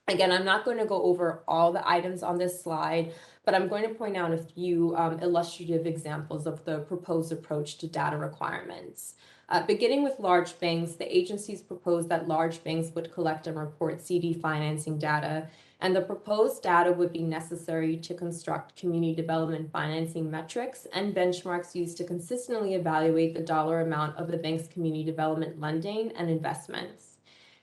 Again, I'm not going to go over all the items on this slide, but I'm going to point out a few illustrative examples of the proposed approach to data requirements. Beginning with large banks, the agencies proposed that large banks would collect and report CD financing data, and the proposed data would be necessary to construct community development financing metrics and benchmarks used to consistently evaluate the dollar amount of the bank's community development lending and investments.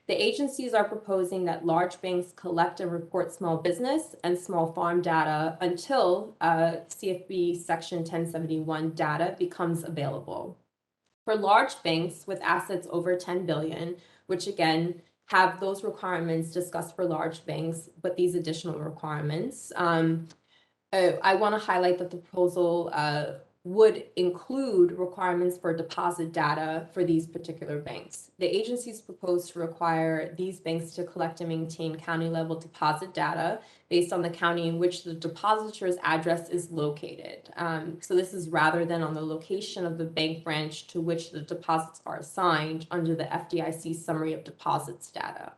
The agencies are proposing that large banks collect and report small business and small farm data until CFB Section 1071 data becomes available. For large banks with assets over 10 billion, which again have those requirements discussed for large banks, but these additional requirements, I want to highlight that the proposal would include requirements for deposit data for these particular banks. The agencies propose to require these banks to collect and maintain county level deposit data based on the county in which the depositor's address is located. So this is rather than on the location of the bank branch to which the deposits are assigned under the FDIC Summary of Deposits data.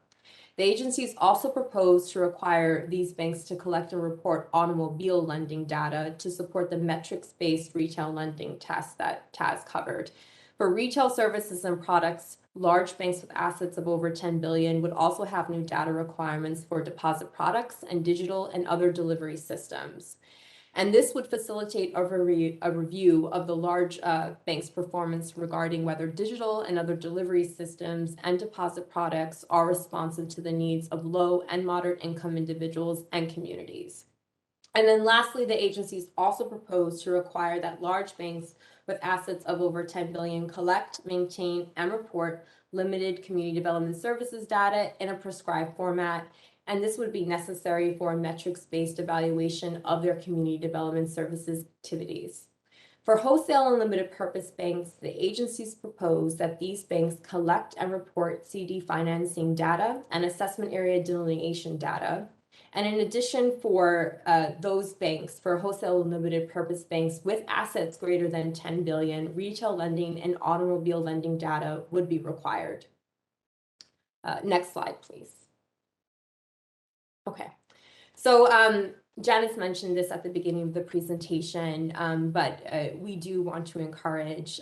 The agencies also propose to require these banks to collect and report automobile lending data to support the metrics-based retail lending test that Taz covered. For retail services and products, large banks with assets of over 10 billion would also have new data requirements for deposit products and digital and other delivery systems. And this would facilitate a review of the large bank's performance regarding whether digital and other delivery systems and deposit products are responsive to the needs of low and moderate income individuals and communities. And then lastly, the agencies also propose to require that large banks with assets of over 10 billion collect, maintain, and report limited community development services data in a prescribed format, and this would be necessary for a metrics-based evaluation of their community development services activities. For wholesale and limited purpose banks, the agencies propose that these banks collect and report CD financing data and assessment area delineation data. And in addition, for those banks, for wholesale and limited purpose banks with assets greater than 10 billion, retail lending and automobile lending data would be required. Next slide, please. Okay, so Janice mentioned this at the beginning of the presentation, but we do want to encourage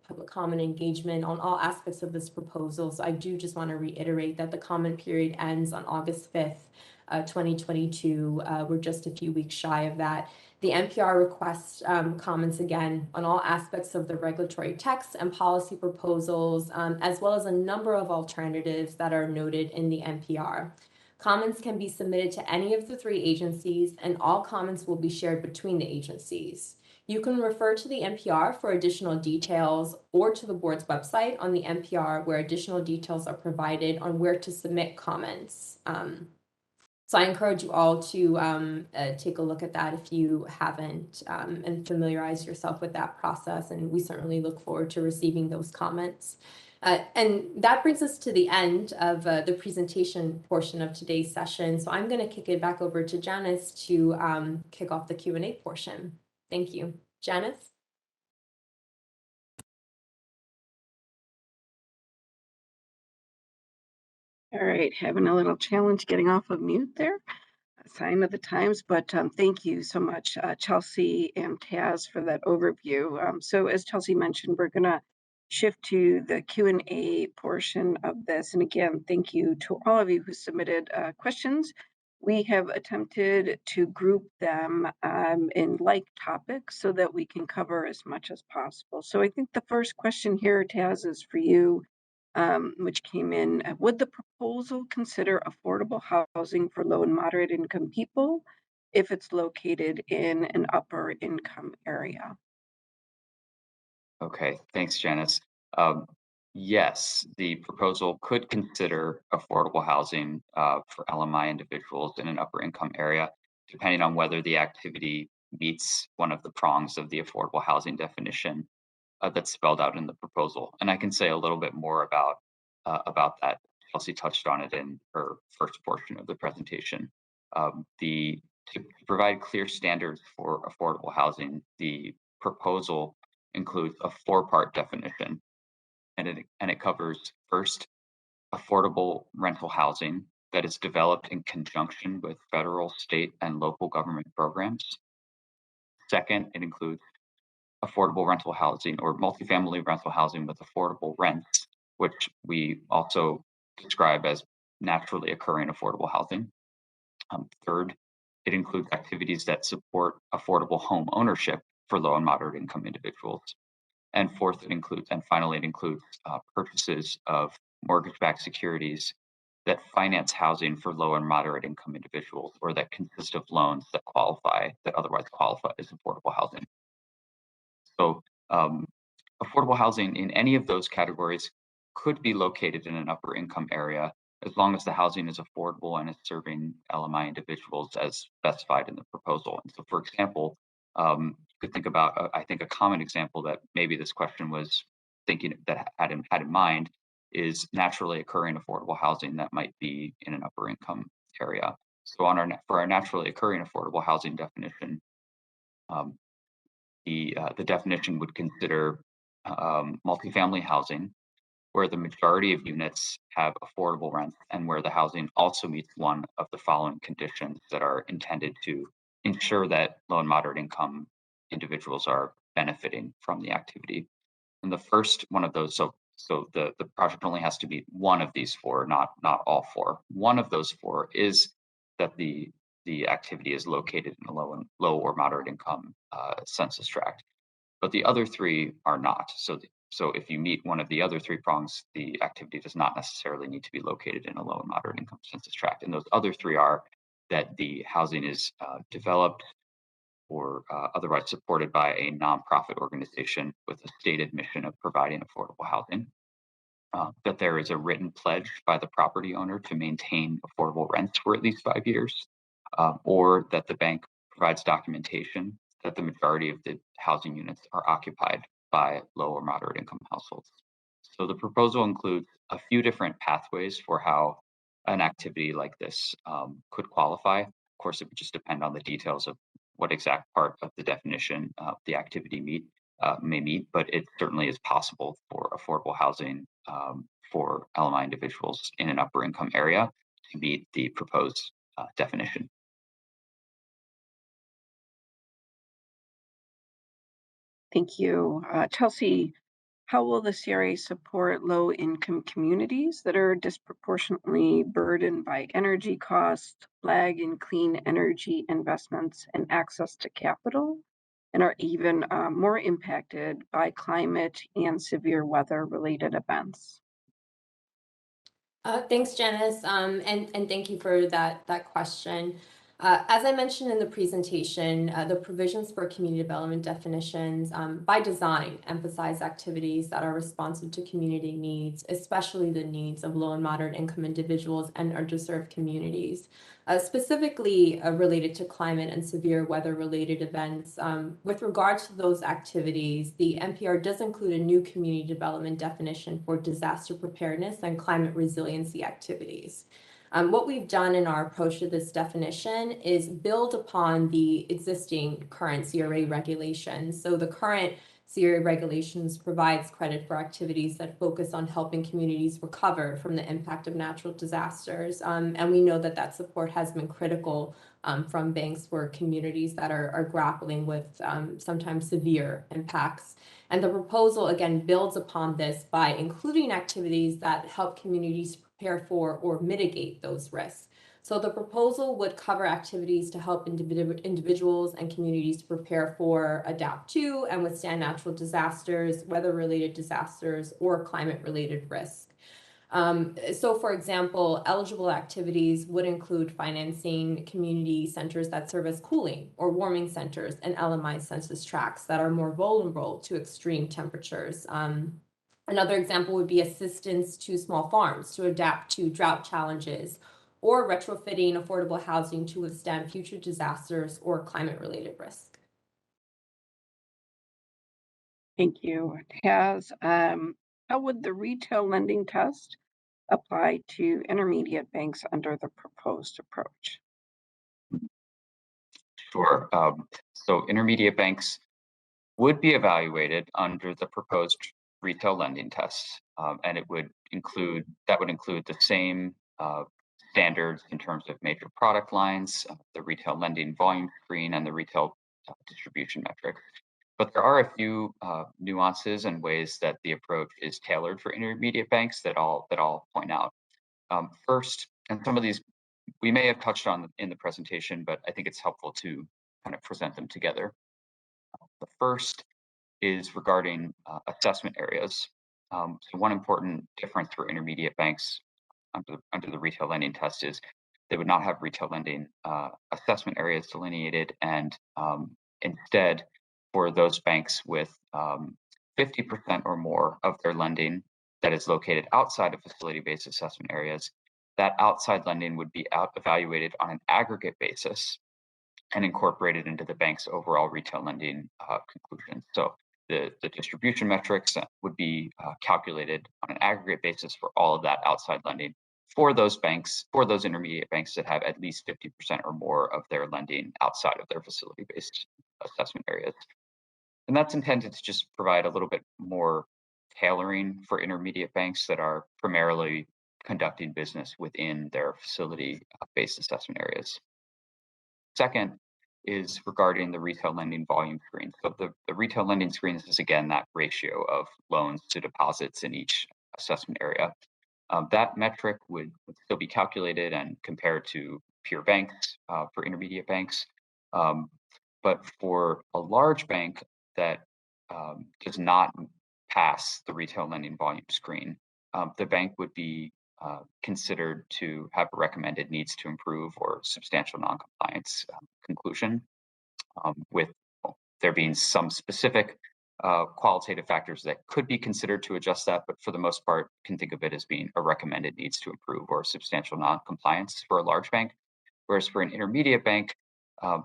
public comment engagement on all aspects of this proposal. So I do just want to reiterate that the comment period ends on August 5th, 2022. We're just a few weeks shy of that. The NPR requests comments again on all aspects of the regulatory text and policy proposals, as well as a number of alternatives that are noted in the NPR. Comments can be submitted to any of the three agencies, and all comments will be shared between the agencies. You can refer to the NPR for additional details or to the board's website on the NPR where additional details are provided on where to submit comments. So I encourage you all to take a look at that if you haven't and familiarize yourself with that process. And we certainly look forward to receiving those comments. And that brings us to the end of the presentation portion of today's session. So I'm going to kick it back over to Janice to kick off the Q&A portion. Thank you. Janice? All right, having a little challenge getting off of mute there. A sign of the times, but thank you so much, Chelsea and Taz, for that overview. So as Chelsea mentioned, we're going to shift to the Q&A portion of this. And again, thank you to all of you who submitted questions. We have attempted to group them in like topics so that we can cover as much as possible. So I think the first question here, Taz, is for you. Which came in, would the proposal consider affordable housing for low and moderate income people if it's located in an upper income area? Okay, thanks, Janice. Yes, the proposal could consider affordable housing for LMI individuals in an upper income area, depending on whether the activity meets one of the prongs of the affordable housing definition that's spelled out in the proposal. And I can say a little bit more about that. Chelsea touched on it in her first portion of the presentation. To provide clear standards for affordable housing, the proposal includes a four-part definition, and it covers first affordable rental housing, that is developed in conjunction with federal, state, and local government programs. Second, it includes affordable rental housing or multifamily rental housing with affordable rents, which we also describe as naturally occurring affordable housing. Third, it includes activities that support affordable home ownership for low and moderate income individuals. And fourth, finally, it includes purchases of mortgage-backed securities that finance housing for low and moderate income individuals, or that consist of loans that otherwise qualify as affordable housing. So affordable housing in any of those categories could be located in an upper income area as long as the housing is affordable and is serving LMI individuals as specified in the proposal. And so, for example, you could think about, I think a common example that maybe this question was thinking that had in mind is naturally occurring affordable housing that might be in an upper income area. So for our naturally occurring affordable housing definition, the definition would consider multifamily housing where the majority of units have affordable rents and where the housing also meets one of the following conditions that are intended to ensure that low and moderate income individuals are benefiting from the activity. And the first one of those, so the project only has to meet one of these four, not all four. One of those four is that the activity is located in a low or moderate income census tract, but the other three are not. So if you meet one of the other three prongs, the activity does not necessarily need to be located in a low and moderate income census tract. And those other three are that the housing is developed or otherwise supported by a nonprofit organization with a stated mission of providing affordable housing, that there is a written pledge by the property owner to maintain affordable rents for at least 5 years, or that the bank provides documentation that the majority of the housing units are occupied by low or moderate income households. So the proposal includes a few different pathways for how an activity like this could qualify. Of course, it would just depend on the details of what exact part of the definition the activity may meet, but it certainly is possible for affordable housing for LMI individuals in an upper income area to meet the proposed definition. Thank you. Chelsea, how will the CRA support low-income communities that are disproportionately burdened by energy costs, lag in clean energy investments, and access to capital, and are even more impacted by climate and severe weather-related events? Thanks, Janice, and thank you for that question. As I mentioned in the presentation, the provisions for community development definitions by design emphasize activities that are responsive to community needs, especially the needs of low and moderate income individuals and underserved communities. Specifically related to climate and severe weather-related events. With regards to those activities, the NPR does include a new community development definition for disaster preparedness and climate resiliency activities. What we've done in our approach to this definition is build upon the existing current CRA regulations. So the current CRA regulations provides credit for activities that focus on helping communities recover from the impact of natural disasters. And we know that support has been critical from banks for communities that are grappling with sometimes severe impacts. And the proposal, again, builds upon this by including activities that help communities prepare for or mitigate those risks. So the proposal would cover activities to help individuals and communities to prepare for, adapt to, and withstand natural disasters, weather-related disasters, or climate-related risk. So for example, eligible activities would include financing community centers that serve as cooling or warming centers and LMI census tracts that are more vulnerable to extreme temperatures. Another example would be assistance to small farms to adapt to drought challenges, or retrofitting affordable housing to withstand future disasters or climate-related risk. Thank you. How would the retail lending test apply to intermediate banks under the proposed approach? Sure. So intermediate banks would be evaluated under the proposed retail lending test, and it would include the same standards in terms of major product lines, the retail lending volume screen, and the retail distribution metrics. But there are a few nuances and ways that the approach is tailored for intermediate banks that I'll point out. First, and some of these we may have touched on in the presentation, but I think it's helpful to kind of present them together. The first is regarding assessment areas. So one important difference for intermediate banks under the retail lending test is they would not have retail lending assessment areas delineated, and instead, for those banks with 50% or more of their lending that is located outside of facility-based assessment areas, that outside lending would be evaluated on an aggregate basis and incorporated into the bank's overall retail lending conclusions. So the distribution metrics would be calculated on an aggregate basis for all of that outside lending for those banks, for those intermediate banks that have at least 50% or more of their lending outside of their facility-based assessment areas. And that's intended to just provide a little bit more tailoring for intermediate banks that are primarily conducting business within their facility-based assessment areas. Second is regarding the retail lending volume screen. So the retail lending screen is, again, that ratio of loans to deposits in each assessment area. That metric would still be calculated and compared to peer banks for intermediate banks. But for a large bank that does not pass the retail lending volume screen, the bank would be considered to have a recommended needs to improve or substantial noncompliance conclusion, with there being some specific qualitative factors that could be considered to adjust that, but for the most part, can think of it as being a recommended needs to improve or substantial noncompliance for a large bank. Whereas for an intermediate bank,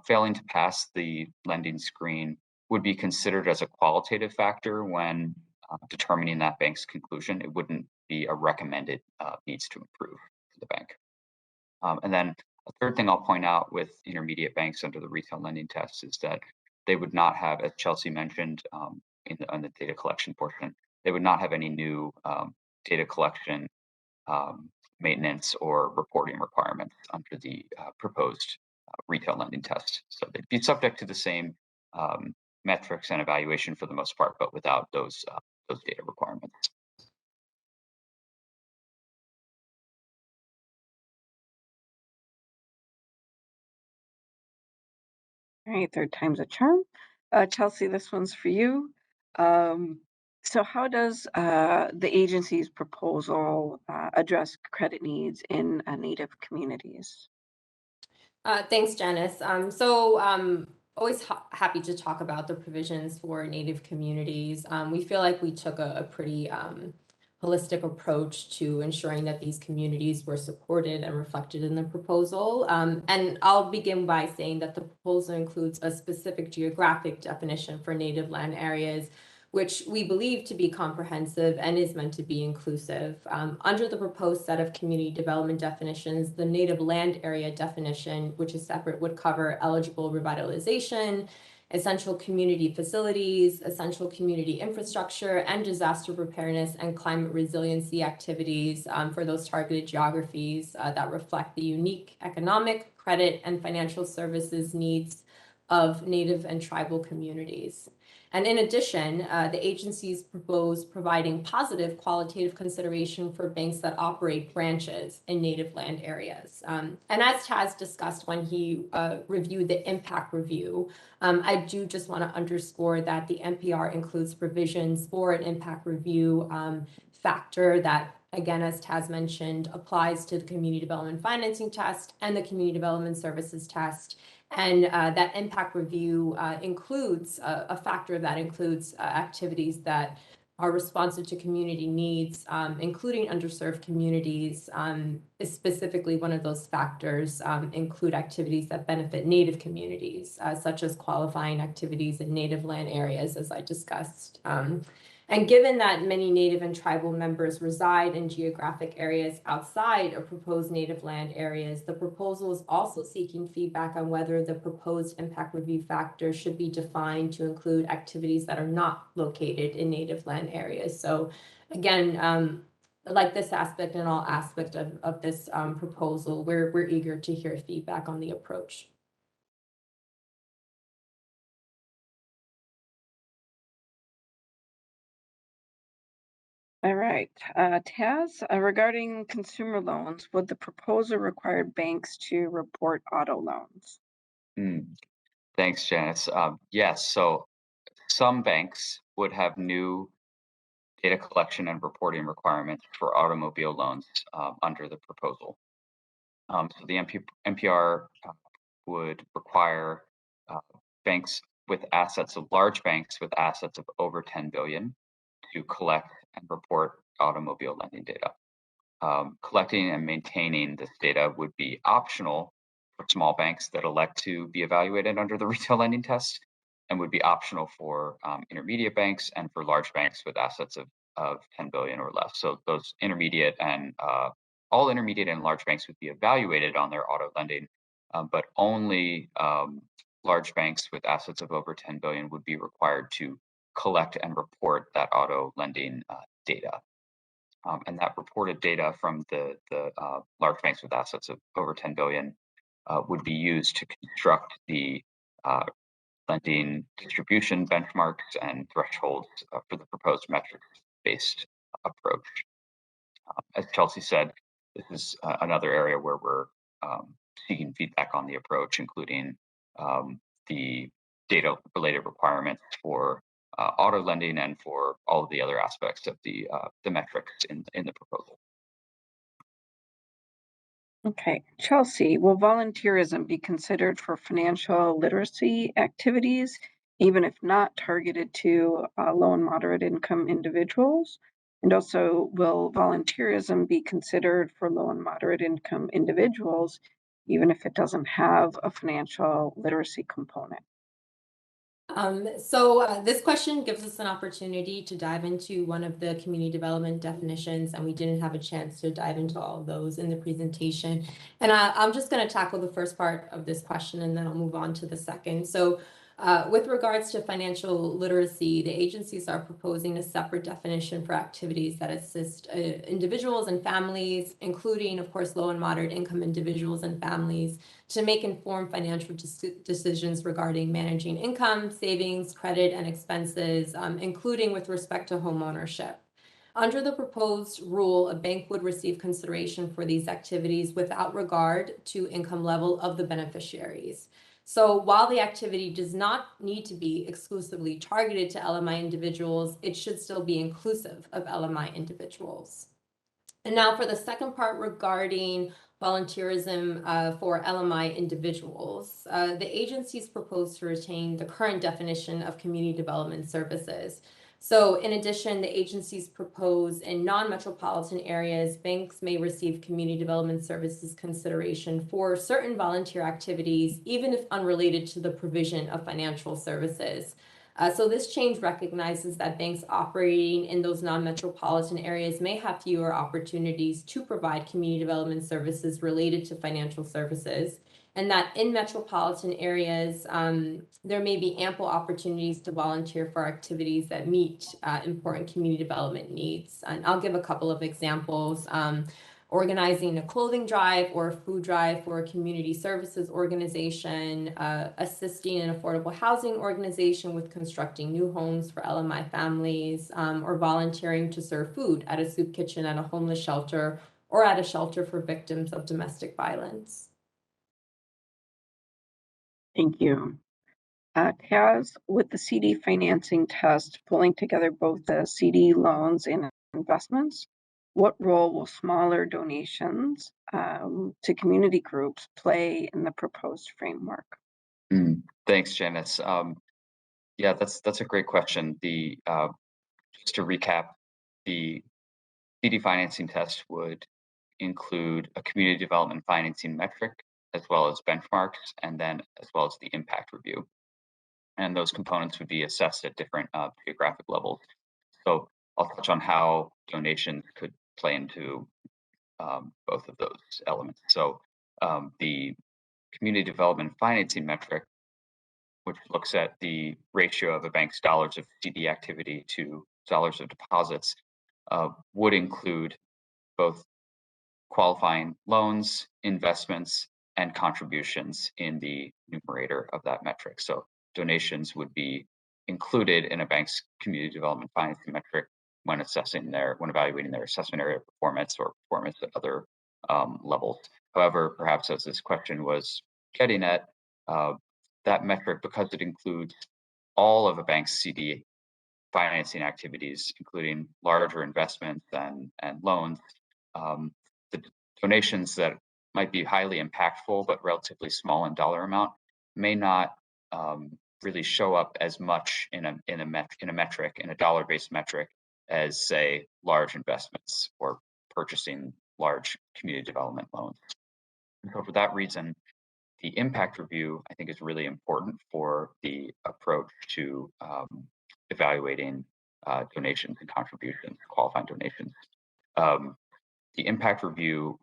failing to pass the lending screen would be considered as a qualitative factor when determining that bank's conclusion. It wouldn't be a recommended needs to improve for the bank. And then a third thing I'll point out with intermediate banks under the retail lending test is that they would not have, as Chelsea mentioned on the data collection portion, they would not have any new data collection, maintenance, or reporting requirements under the proposed retail lending test. So they'd be subject to the same metrics and evaluation for the most part, but without those data requirements. All right, third time's a charm. Chelsea, this one's for you. So how does the agency's proposal address credit needs in Native communities? Thanks, Janice. Always happy to talk about the provisions for Native communities. We feel like we took a pretty holistic approach to ensuring that these communities were supported and reflected in the proposal. And I'll begin by saying that the proposal includes a specific geographic definition for Native land areas, which we believe to be comprehensive and is meant to be inclusive. Under the proposed set of community development definitions, the native land area definition, which is separate, would cover eligible revitalization, essential community facilities, essential community infrastructure, and disaster preparedness and climate resiliency activities for those targeted geographies that reflect the unique economic, credit, and financial services needs of Native and tribal communities. And in addition, the agencies propose providing positive qualitative consideration for banks that operate branches in Native land areas. And as Taz discussed when he reviewed the impact review, I do just want to underscore that the NPR includes provisions for an impact review factor that, again, as Taz mentioned, applies to the community development financing test and the community development services test. And that impact review includes a factor that includes activities that are responsive to community needs, including underserved communities. Is specifically one of those factors include activities that benefit Native communities, such as qualifying activities in Native land areas, as I discussed. And given that many Native and tribal members reside in geographic areas outside of proposed Native land areas, the proposal is also seeking feedback on whether the proposed impact review factor should be defined to include activities that are not located in Native land areas. So again, like this aspect and all aspect of this proposal, we're eager to hear feedback on the approach. All right, Taz, regarding consumer loans, would the proposal require banks to report auto loans? Thanks, Janice. Yes, so some banks would have new data collection and reporting requirements for automobile loans under the proposal. So the NPR would require banks with assets of large banks with assets of over 10 billion to collect and report automobile lending data. Collecting and maintaining this data would be optional for small banks that elect to be evaluated under the retail lending test, and would be optional for intermediate banks and for large banks with assets of 10 billion or less. So those intermediate and all intermediate and large banks would be evaluated on their auto lending, but only large banks with assets of over 10 billion would be required to collect and report that auto lending data. And that reported data from the large banks with assets of over 10 billion would be used to construct the lending distribution benchmarks and thresholds for the proposed metrics-based approach. As Chelsea said, this is another area where we're seeking feedback on the approach, including the data-related requirements for auto lending and for all of the other aspects of the metrics in the proposal. Okay, Chelsea, will volunteerism be considered for financial literacy activities, even if not targeted to low and moderate income individuals? And also, will volunteerism be considered for low and moderate income individuals, even if it doesn't have a financial literacy component? This question gives us an opportunity to dive into one of the community development definitions, and we didn't have a chance to dive into all of those in the presentation. And I'm just going to tackle the first part of this question, and then I'll move on to the second. So with regards to financial literacy, the agencies are proposing a separate definition for activities that assist individuals and families, including, of course, low and moderate income individuals and families, to make informed financial decisions regarding managing income, savings, credit, and expenses, including with respect to home ownership. Under the proposed rule, a bank would receive consideration for these activities without regard to income level of the beneficiaries. So while the activity does not need to be exclusively targeted to LMI individuals, it should still be inclusive of LMI individuals. And now for the second part regarding volunteerism for LMI individuals, the agencies propose to retain the current definition of community development services. So in addition, the agencies propose in non-metropolitan areas, banks may receive community development services consideration for certain volunteer activities, even if unrelated to the provision of financial services. So this change recognizes that banks operating in those non-metropolitan areas may have fewer opportunities to provide community development services related to financial services, and that in metropolitan areas, there may be ample opportunities to volunteer for activities that meet important community development needs. And I'll give a couple of examples. Organizing a clothing drive or a food drive for a community services organization, assisting an affordable housing organization with constructing new homes for LMI families, or volunteering to serve food at a soup kitchen at a homeless shelter or at a shelter for victims of domestic violence. Thank you. Taz, with the CD financing test pulling together both the CD loans and investments, what role will smaller donations to community groups play in the proposed framework? Thanks, Janice. Yeah, that's a great question. Just to recap, the CD financing test would include a community development financing metric, as well as benchmarks, and then as well as the impact review. And those components would be assessed at different geographic levels. So I'll touch on how donations could play into both of those elements. So the community development financing metric, which looks at the ratio of a bank's dollars of CD activity to dollars of deposits, would include both qualifying loans, investments, and contributions in the numerator of that metric. So donations would be included in a bank's community development financing metric when evaluating their assessment area performance or performance at other levels. However, perhaps as this question was getting at, that metric, because it includes all of a bank's CD financing activities, including larger investments and loans, the donations that might be highly impactful but relatively small in dollar amount may not really show up as much in a dollar-based metric as, say, large investments or purchasing large community development loans. And so for that reason, the impact review, I think, is really important for the approach to evaluating donations and contributions, qualifying donations. The impact review,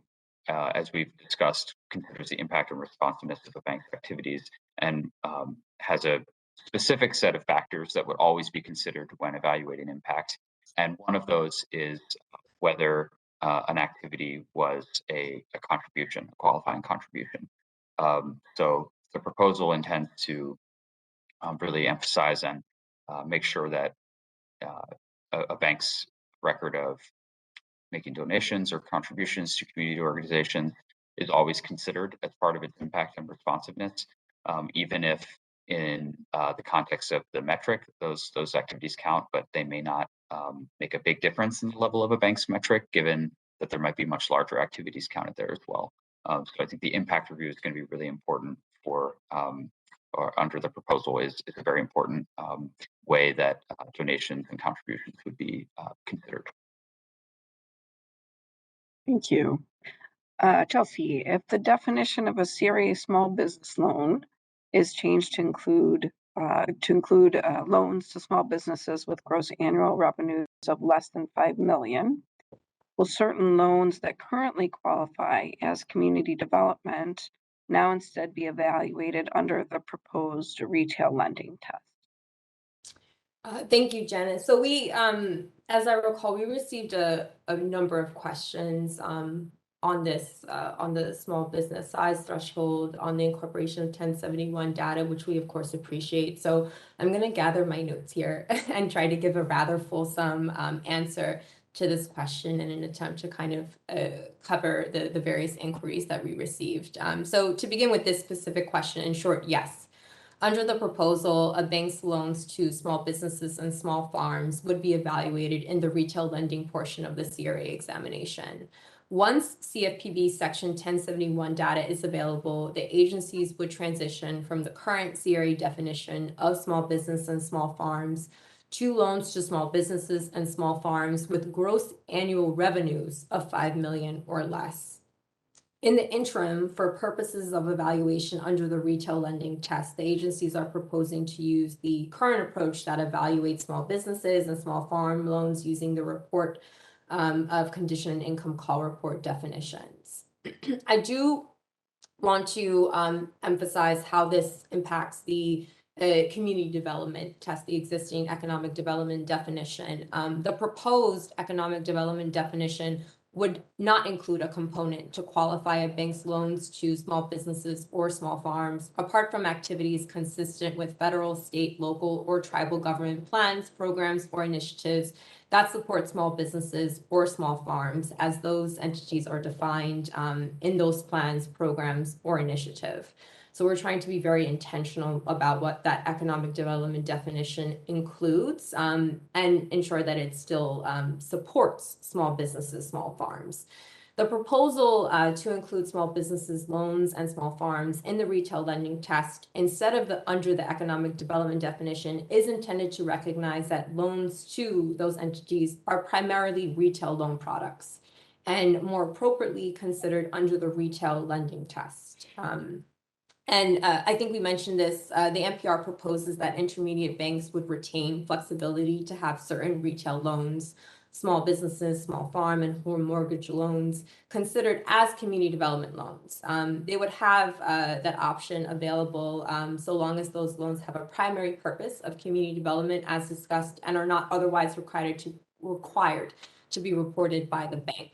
as we've discussed, considers the impact and responsiveness of a bank's activities and has a specific set of factors that would always be considered when evaluating impact. And one of those is whether an activity was a contribution, a qualifying contribution. So the proposal intends to really emphasize and make sure that a bank's record of making donations or contributions to community organizations is always considered as part of its impact and responsiveness, even if in the context of the metric, those activities count, but they may not make a big difference in the level of a bank's metric, given that there might be much larger activities counted there as well. So I think the impact review is going to be really important for, or under the proposal is a very important way that donations and contributions would be considered. Thank you. Chelsea, if the definition of a CRA small business loan is changed to include loans to small businesses with gross annual revenues of less than 5 million, will certain loans that currently qualify as community development now instead be evaluated under the proposed retail lending test? Thank you, Janice. So we, as I recall, we received a number of questions on this, on the small business size threshold, on the incorporation of 1071 data, which we of course appreciate. So I'm going to gather my notes here and try to give a rather fulsome answer to this question in an attempt to kind of cover the various inquiries that we received. So to begin with this specific question, in short, yes. Under the proposal, a bank's loans to small businesses and small farms would be evaluated in the retail lending portion of the CRA examination. Once CFPB Section 1071 data is available, the agencies would transition from the current CRA definition of small business and small farms to loans to small businesses and small farms with gross annual revenues of 5 million or less. In the interim, for purposes of evaluation under the retail lending test, the agencies are proposing to use the current approach that evaluates small businesses and small farm loans using the report of condition and income call report definitions. I do want to emphasize how this impacts the community development test, the existing economic development definition. The proposed economic development definition would not include a component to qualify a bank's loans to small businesses or small farms, apart from activities consistent with federal, state, local, or tribal government plans, programs, or initiatives that support small businesses or small farms, as those entities are defined in those plans, programs, or initiative. So we're trying to be very intentional about what that economic development definition includes and ensure that it still supports small businesses, small farms. The proposal to include small businesses, loans, and small farms in the retail lending test, instead of under the economic development definition, is intended to recognize that loans to those entities are primarily retail loan products and more appropriately considered under the retail lending test. And I think we mentioned this, the NPR proposes that intermediate banks would retain flexibility to have certain retail loans, small businesses, small farm, and home mortgage loans considered as community development loans. They would have that option available so long as those loans have a primary purpose of community development as discussed and are not otherwise required to be reported by the bank.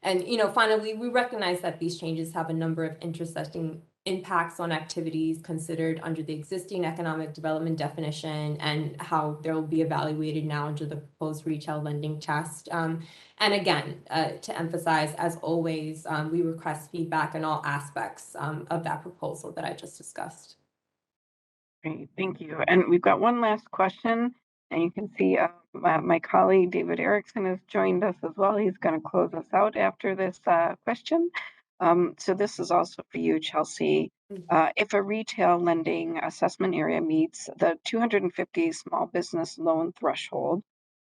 And finally, we recognize that these changes have a number of intersecting impacts on activities considered under the existing economic development definition and how they'll be evaluated now under the proposed retail lending test. And again, to emphasize, as always, we request feedback on all aspects of that proposal that I just discussed. Great, thank you. And we've got one last question, and you can see my colleague David Erickson has joined us as well. He's going to close us out after this question. So this is also for you, Chelsea. If a retail lending assessment area meets the 250 small business loan threshold,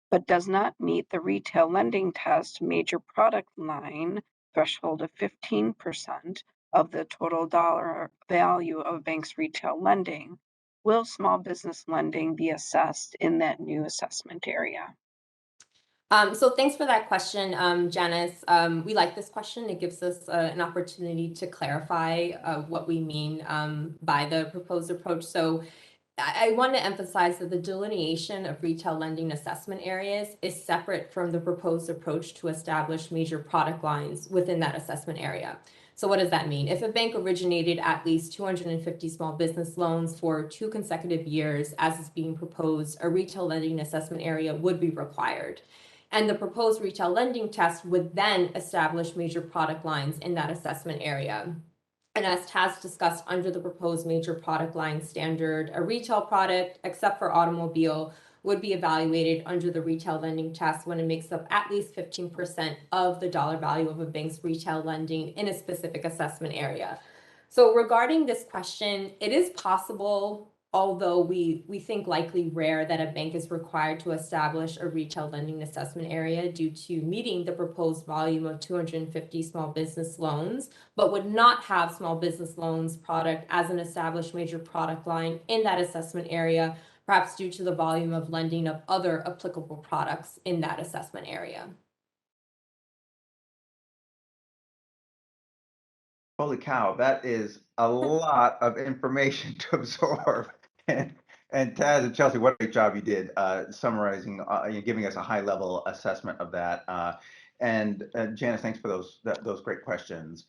but does not meet the retail lending test major product line threshold of 15% of the total dollar value of a bank's retail lending, will small business lending be assessed in that new assessment area? So thanks for that question, Janice. We like this question. It gives us an opportunity to clarify what we mean by the proposed approach. So I want to emphasize that the delineation of retail lending assessment areas is separate from the proposed approach to establish major product lines within that assessment area. So what does that mean? If a bank originated at least 250 small business loans for 2 consecutive years, as is being proposed, a retail lending assessment area would be required. And the proposed retail lending test would then establish major product lines in that assessment area. And as Taz discussed, under the proposed major product line standard, a retail product, except for automobile, would be evaluated under the retail lending test when it makes up at least 15% of the dollar value of a bank's retail lending in a specific assessment area. So regarding this question, it is possible, although we think likely rare, that a bank is required to establish a retail lending assessment area due to meeting the proposed volume of 250 small business loans, but would not have small business loans product as an established major product line in that assessment area, perhaps due to the volume of lending of other applicable products in that assessment area. Holy cow, that is a lot of information to absorb. And Taz and Chelsea, what a great job you did summarizing, giving us a high-level assessment of that. And Janice, thanks for those great questions.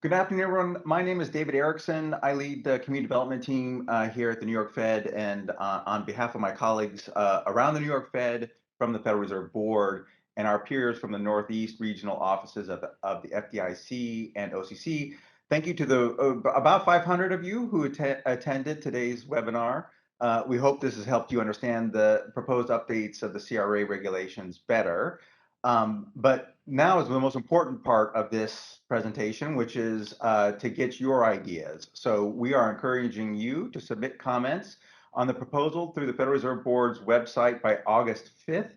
Good afternoon, everyone. My name is David Erickson. I lead the community development team here at the New York Fed, and on behalf of my colleagues around the New York Fed, from the Federal Reserve Board, and our peers from the Northeast regional offices of the FDIC and OCC, thank you to the about 500 of you who attended today's webinar. We hope this has helped you understand the proposed updates of the CRA regulations better. But now is the most important part of this presentation, which is to get your ideas. So we are encouraging you to submit comments on the proposal through the Federal Reserve Board's website by August 5th,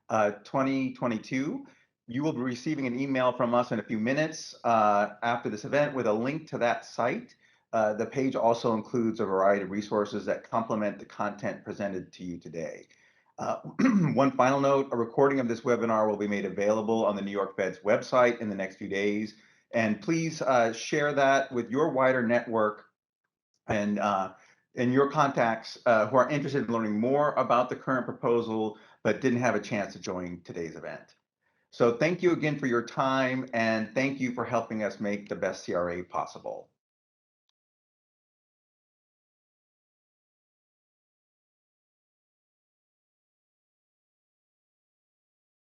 2022. You will be receiving an email from us in a few minutes after this event with a link to that site. The page also includes a variety of resources that complement the content presented to you today. One final note, a recording of this webinar will be made available on the New York Fed's website in the next few days. And please share that with your wider network and your contacts who are interested in learning more about the current proposal but didn't have a chance to join today's event. So thank you again for your time, and thank you for helping us make the best CRA possible.